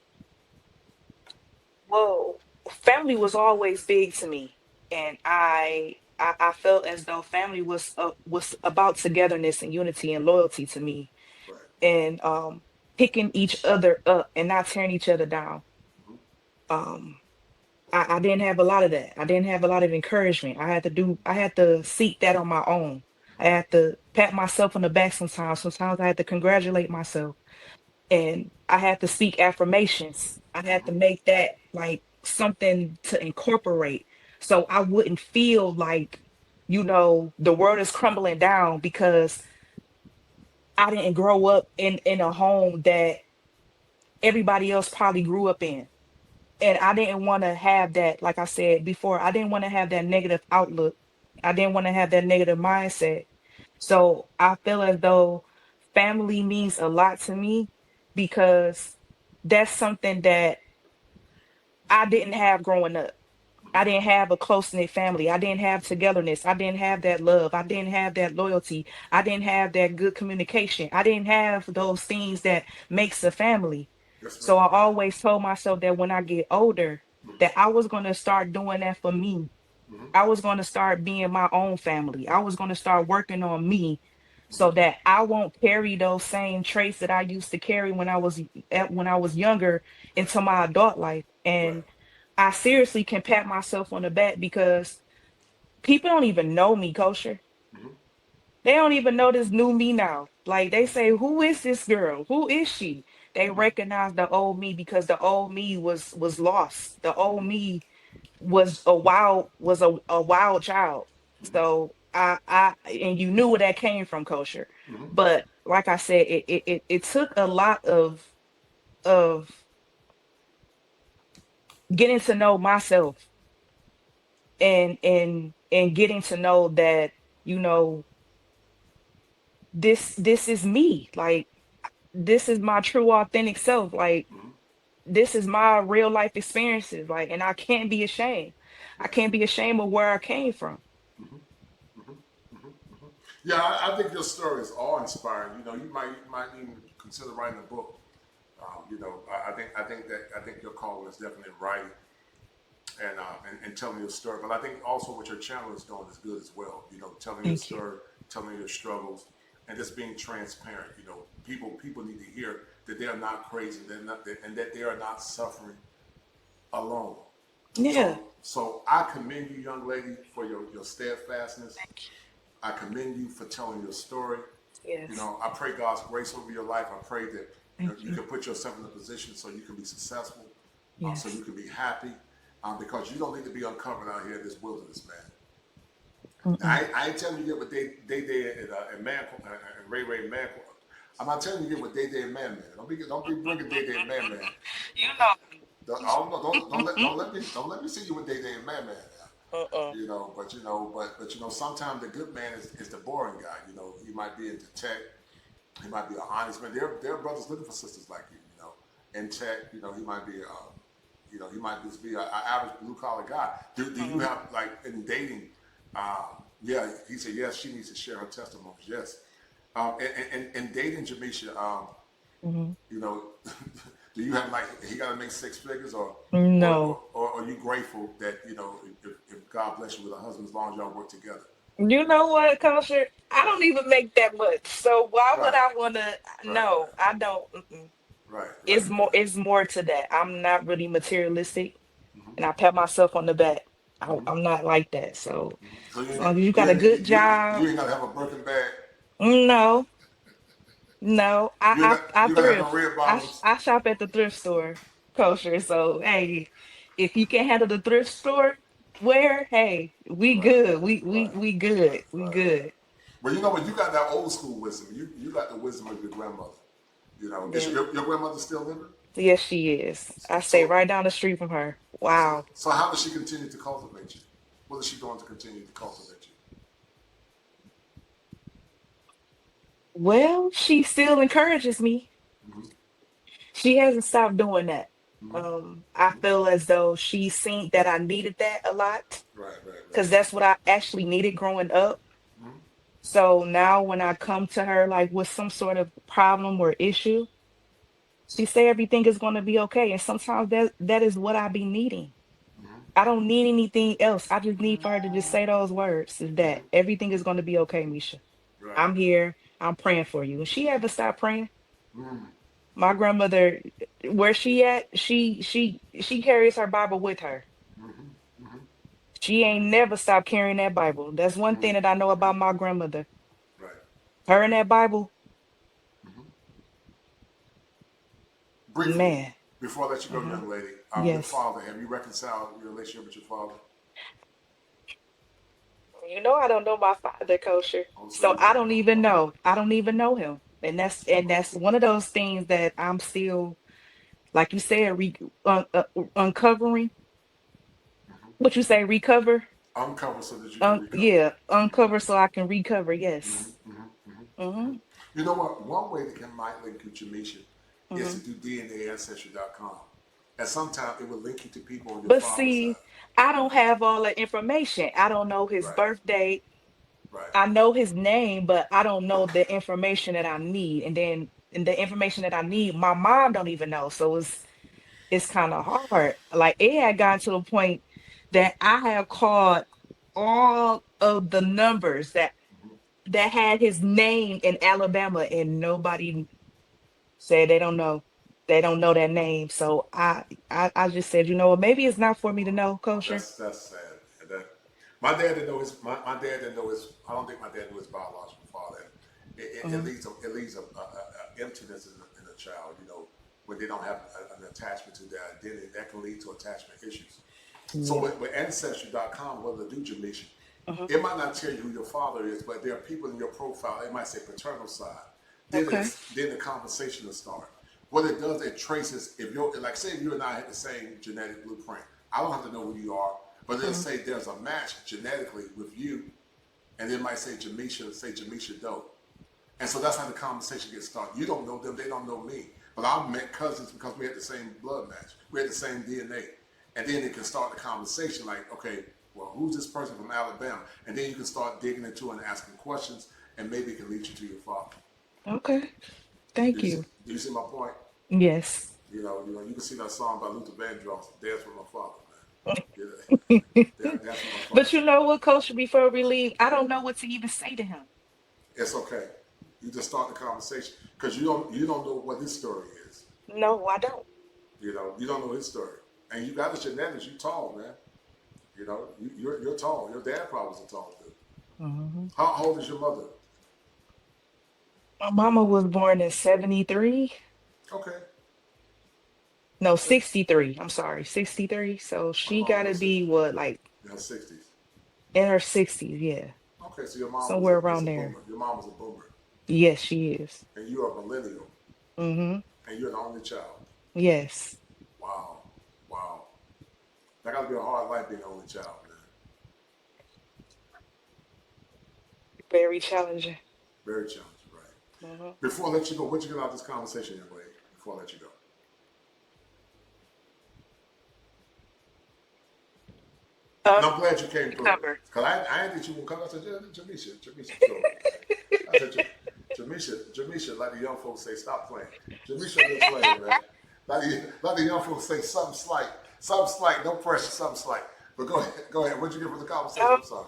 Well, family was always big to me, and I felt as though family was about togetherness and unity and loyalty to me, Right. and picking each other up and not tearing each other down. Um, I didn't have a lot of that. I didn't have a lot of encouragement. I had to seek that on my own. I had to pat myself on the back sometimes. Sometimes I had to congratulate myself, and I had to speak affirmations. I had to make that like something to incorporate so I wouldn't feel like, the world is crumbling down because I didn't grow up in a home that everybody else probably grew up in. And I didn't want to have that, like I said before, I didn't want to have that negative outlook. I didn't want to have that negative mindset. So I feel as though family means a lot to me because that's something that I didn't have growing up. I didn't have a close knit family. I didn't have togetherness. I didn't have that love. I didn't have that loyalty. I didn't have that good communication. I didn't have those things that makes a family. Yes, So ma'am. I always told myself that when I get older, that I was going to start doing that for me. Hmm. I was going to start being my own family. I was going to start working on me so that I won't carry those same traits that I used to carry when I was younger Right. into my adult life. Right. And I seriously can pat myself on the back because people don't even know me, kosher. Hmm. They don't even know this new me now. Like they say, who is this girl? Who is she? They Hmm. recognize the old me because the old me was lost. The old me was a wild child. So I and you knew where that came from, kosher. Hmm. But like I said, it took a lot of getting to know myself and getting to know that, you know, this is me. Like this is my true authentic self. Like Hmm. this is my real life experiences. Like, and I can't be ashamed. I Right. can't be ashamed of where I came from. Hmm. Hmm. Hmm. Hmm. Yeah, I think your story is awe inspiring. You might even consider writing a book. I think your call is definitely writing and telling your story. But I think also what your channel is doing is good as well. Telling your Thank you. story, telling your struggles, and just being transparent. People need to hear that they are not crazy, and that they are not suffering alone. Yeah. So I commend you, young lady, for your steadfastness. I commend you for telling your story. Yes. I pray God's grace over your life. I pray that Thank you you. can put yourself in a position so you can be successful, so Yes. you can be happy, because you don't need to be uncovered out here in this wilderness, man. Now, Mm-mm. I ain't telling you get what they and man and Ray man. I'm not telling you get what they and man. Don't be bringing they and man. You know. I don't know. Don't let me see you with they and man. Uh-uh. But sometimes the good man is the boring guy. He might be into tech. He might be an honest man. There are brothers looking for sisters like you. In tech. He might be. He might just be an average blue collar guy. Do you Mm. have like in dating? Yeah, he said yes. She needs to share her testimonies. Yes. And dating Jamisha. Mhm. You know, do you have like he got to make six figures, or or, No. or or are you grateful that if God bless you with a husband as long as y'all work together? You know what, Culture? I Right, don't even make that much. So why would right, I wanna? right, No, I don't. Mm-mm. right, right, It's more. right. It's more to that. I'm not really materialistic, Hmm. and I pat myself on the back. Hmm. I'm not like that. So So as long as you got a good job, you ain't gotta have a Birkin bag. no, no. I You gotta have no thrift. red I bottoms. I shop at the thrift store, Kosher. So hey, if you can handle the thrift store, where hey, we Right, good. We we right, we good. We right, right. good. But you know what? You got that old school wisdom. You got the wisdom of your grandmother. Is Yeah. your grandmother still living? Yes, she is. I stay So right down the street from her. so Wow. so how does she continue to cultivate you? What is she doing to continue to cultivate you? Well, she still encourages me. Hmm. She hasn't stopped doing that. Hmm. I Hmm. feel as though she's seen that I needed that a lot Right, right, because right. that's what I actually needed growing up. Hmm. So now when I come to her like with some sort of problem or issue, she say everything is going to be okay. And sometimes that is what I be needing. Hmm. I don't need anything else. I just need for her to just say those words is that Hmm. everything is going to be okay, Misha. Right. I'm here. I'm praying for you. And she had to stop praying. Mm. My grandmother, where she at, she carries her Bible with her. Hmm. Hmm. She ain't never stopped carrying that Bible. That's one Hmm. thing that I know about my grandmother. Right. Her and that Bible, Hmm. Briefly, man. before I let you go, Uh-huh. young lady, your Yes. father, have you reconciled your relationship with your father? You know I don't know my father, kosher. Oh, so So you I don't. don't even Okay. know. I don't even know him. And that's one of those things that I'm still, like you said, uncovering. Hmm. What you say, recover? Uncover so that you can recover. Yeah, uncover so I can recover. Yes. Hmm. Hmm. Hmm. Hmm. Mm-hmm. You know what? One way that might link you to Misha is Mm-hmm. to do DNAancestry.com. At some time, it will link you to people on your But father's see, side. I don't have all the information. I don't know his Right. birth date. Right. I know his name, but I don't know the information that I need. And then the information that I need, my mom don't even know. So it's kind of hard. Like it had gotten to the point that I have called all of the numbers that had his name in Alabama, and nobody said they don't know that name. So I just said, you know what, maybe it's not for me to know, kosher. That's sad. And that, my dad didn't know my dad didn't know his. I don't think my dad knew his biological father. It Mhm. leaves a emptiness in a child. You know, when they don't have an attachment to their identity, that can lead to attachment issues. So Yeah. with Ancestry.com, what it'll do, Jamisha, Mhm. it might not tell you who your father is, but there are people in your profile. It might say paternal side. Okay. Then the conversation will start. What it does, it traces if you're like say if you and I had the same genetic blueprint. I don't have to know who you are, but it'll Mhm. say there's a match genetically with you, and it might say Jamisha Doe. And so that's how the conversation gets started. You don't know them, they don't know me. But I've met cousins because we had the same blood match. We had the same DNA. And then it can start the conversation like, okay, well, who's this person from Alabama? And then you can start digging into it and asking questions, and maybe it can lead you to your father. Okay. Do Thank you see, you. do you see my point? Yes. You can see that song by Luther Vandross, Dance with My Father, man. Dance with My But Father. you know what, Coach, before we leave, I don't know what to even say to him. It's okay. You just start the conversation because you don't know what his story is. No, I don't. You don't know his story, and you got the genetics. You tall, man. You're tall. Your dad probably was a tall dude. Mhm. How old is your mother? My mama was born in 73. Okay, No, okay. 63. I'm sorry, 63. So My she mom gotta was be 60. what, like In her 60s. in her 60s, yeah. Okay, so your mom Somewhere is around a there. boomer. Your mom was a boomer, Yes, she is. and you're a millennial, Mm-hmm. and you're the only child. Yes. Wow, wow. That got to be a hard life being the only child, man. Very challenging. Very challenging, right? Mm-hmm. Before I let you go, what you get out of this conversation, young lady? Before I let you go. And I'm glad you came through. Recover. Because I didn't think you would come. I said, Jamisha, show up, man. I said, Jamisha, like the young folks say, stop playing. Jamisha, good player, man. Like the young folks say, something slight, no pressure, something slight. But go ahead. What'd you get from the conversation? Um, I'm sorry.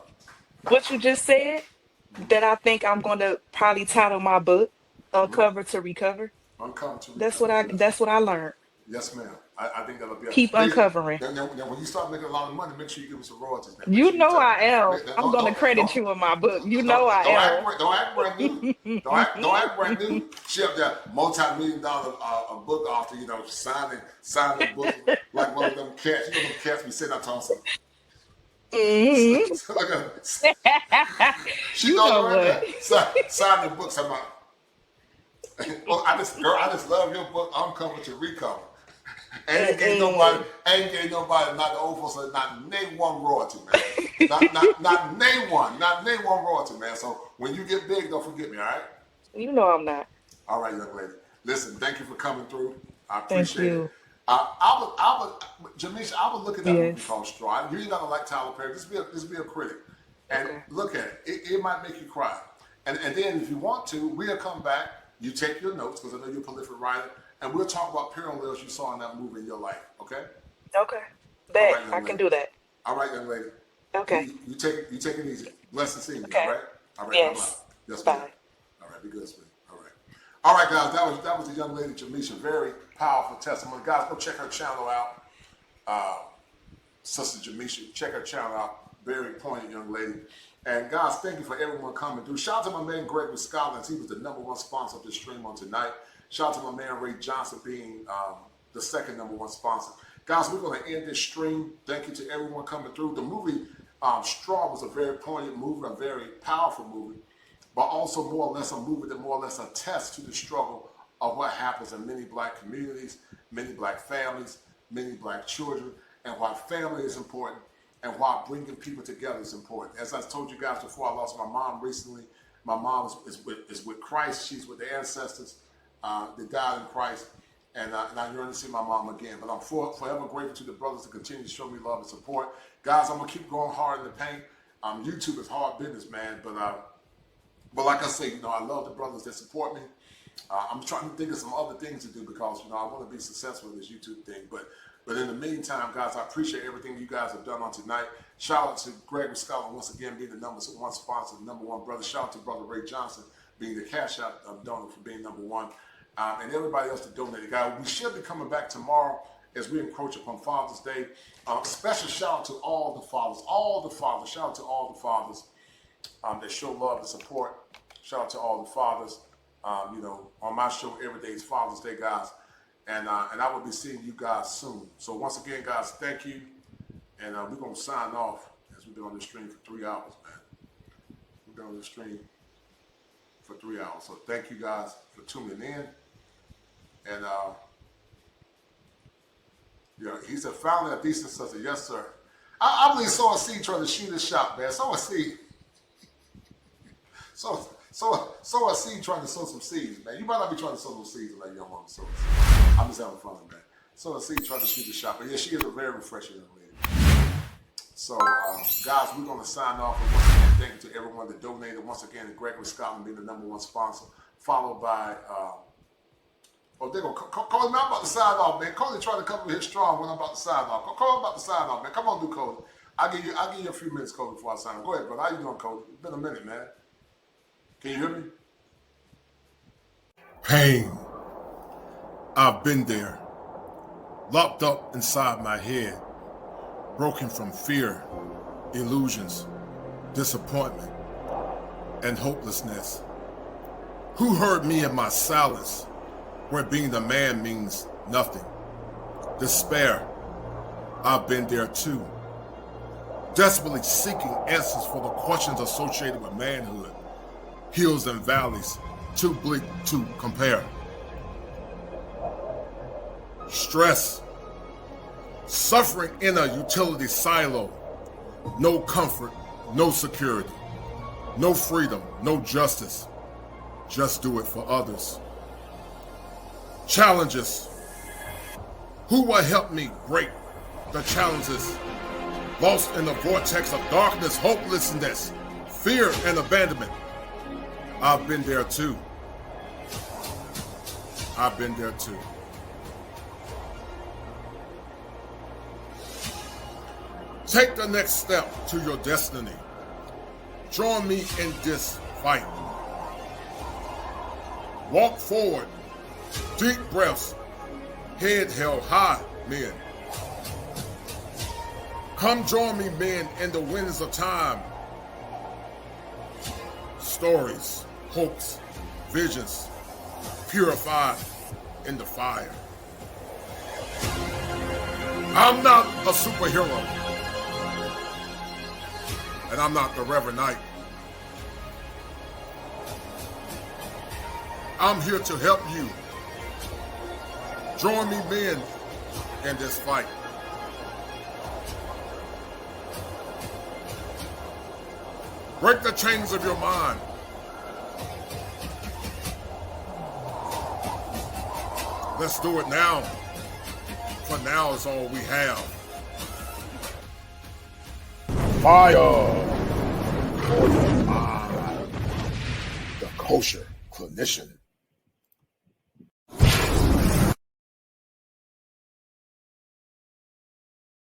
what you just said, that I think I'm gonna probably title my book "Uncover to Recover." Uncover to recover, yes. That's what I learned. Yes, ma'am. I think that'll be a. Keep uncovering. Now, when you start making a lot of money, make sure you give me some royalties. Now, make You sure you know tell. I am. I'm Don't gonna credit you in my book. You know I don't act brand new. Don't act brand new. am. She up there, multi-million-dollar a book author. Signing a book like one of them cats. You know them cats be sitting out talking. Mhm. Like a, she You does it know right what? there. Signing books. I'm like, well, I just love your book. Uncover to recover. Mm-mm. Ain't gave nobody, not the old folks, not name one royalty, man. Not name one royalty, man. So when you get big, don't forget me, all right? You know I'm not. All right, young lady. Listen, thank you for coming through. I Thank appreciate it. you. Jamisha, I would look at that movie Yes. called Straw. You ain't gotta like Tyler Perry. Just be a critic, and Okay. look at it. It might make you cry. And then if you want to, we'll come back. You take your notes because I know you're a prolific writer, and we'll talk about parallels you saw in that movie in your life. Okay? Okay. All Bet right, I young can lady. do that. All right, young lady. Okay. You take it easy. Blessed seeing you. All Okay. right. All right. Bye bye. Yes. Yes, ma'am. Bye. All right. Be good, sweetie. All right. All right, guys. That was the young lady Jamisha. Very powerful testimony. Guys, go check her channel out. Sister Jamisha, check her channel out. Very poignant young lady. And guys, thank you for everyone coming through. Shout out to my man Greg with Scotland. He was the #1 sponsor of this stream on tonight. Shout out to my man Ray Johnson being the second #1 sponsor. Guys, we're going to end this stream. Thank you to everyone coming through. The movie Straw was a very poignant movie, a very powerful movie, but also more or less a movie that more or less attests to the struggle of what happens in many black communities, many black families, many black children, and why family is important and why bringing people together is important. As I told you guys before, I lost my mom recently. My mom is with Christ. She's with the ancestors that died in Christ. And I yearn to see my mom again. But I'm forever grateful to the brothers to continue to show me love and support. Guys, I'm going to keep going hard in the paint. YouTube is hard business, man. But like I say, I love the brothers that support me. I'm trying to think of some other things to do because, I want to be successful in this YouTube thing. But in the meantime, guys, I appreciate everything you guys have done on tonight. Shout out to Gregory Scotland once again being the #1 sponsor, the #1 brother. Shout out to Brother Ray Johnson being the cash out donor for being #1. And everybody else that donated. Guys, we should be coming back tomorrow as we encroach upon Father's Day. Special shout out to all the fathers, shout out to all the fathers that show love and support. Shout out to all the fathers. On my show every day is Father's Day, guys. And I will be seeing you guys soon. So once again, guys, thank you. And we're going to sign off as we've been on this stream for 3 hours, man. We've been on this stream for 3 hours. So thank you guys for tuning in. And he said, finally a decent sister. Yes, sir. I believe Sow a Seed trying to shoot his shot, man. Sow a Seed. Sow a seed trying to sow some seeds, man. You might not be trying to sow those seeds like your mom sows. I'm just having fun, man. Sow a seed trying to shoot the shot. But yeah, she is a very refreshing young lady. So, guys, we're going to sign off. And once again, thank you to everyone that donated. Once again, Gregory Scotland being the #1 sponsor, followed by, they're going to call him. I'm about to sign off, man. Cody trying to come over here strong when I'm about to sign off. Cody, I'm about to sign off, man. Come on, do Cody. I'll give you a few minutes, Cody, before I sign off. Go ahead, brother. How you doing, Cody? It's been a minute, man. Can you hear me? Pain. I've been there. Locked up inside my head. Broken from fear, illusions, disappointment, and hopelessness. Who heard me in my silence, where being the man means nothing? Despair. I've been there too. Desperately seeking answers for the questions associated with manhood. Hills and valleys, too bleak to compare. Stress, suffering in a utility silo. No comfort, no security, no freedom, no justice. Just do it for others. Challenges. Who will help me break the challenges? Lost in the vortex of darkness, hopelessness, fear, and abandonment. I've been there too. I've been there too. Take the next step to your destiny. Join me in this fight. Walk forward. Deep breaths. Head held high, men. Come join me, men, in the winds of time. Stories, hopes, visions, purified in the fire. I'm not a superhero. And I'm not the Reverend Knight. I'm here to help you. Join me, men, in this fight. Break the chains of your mind. Let's do it now. For now is all we have. Fire for your mind. The Kosher Clinician.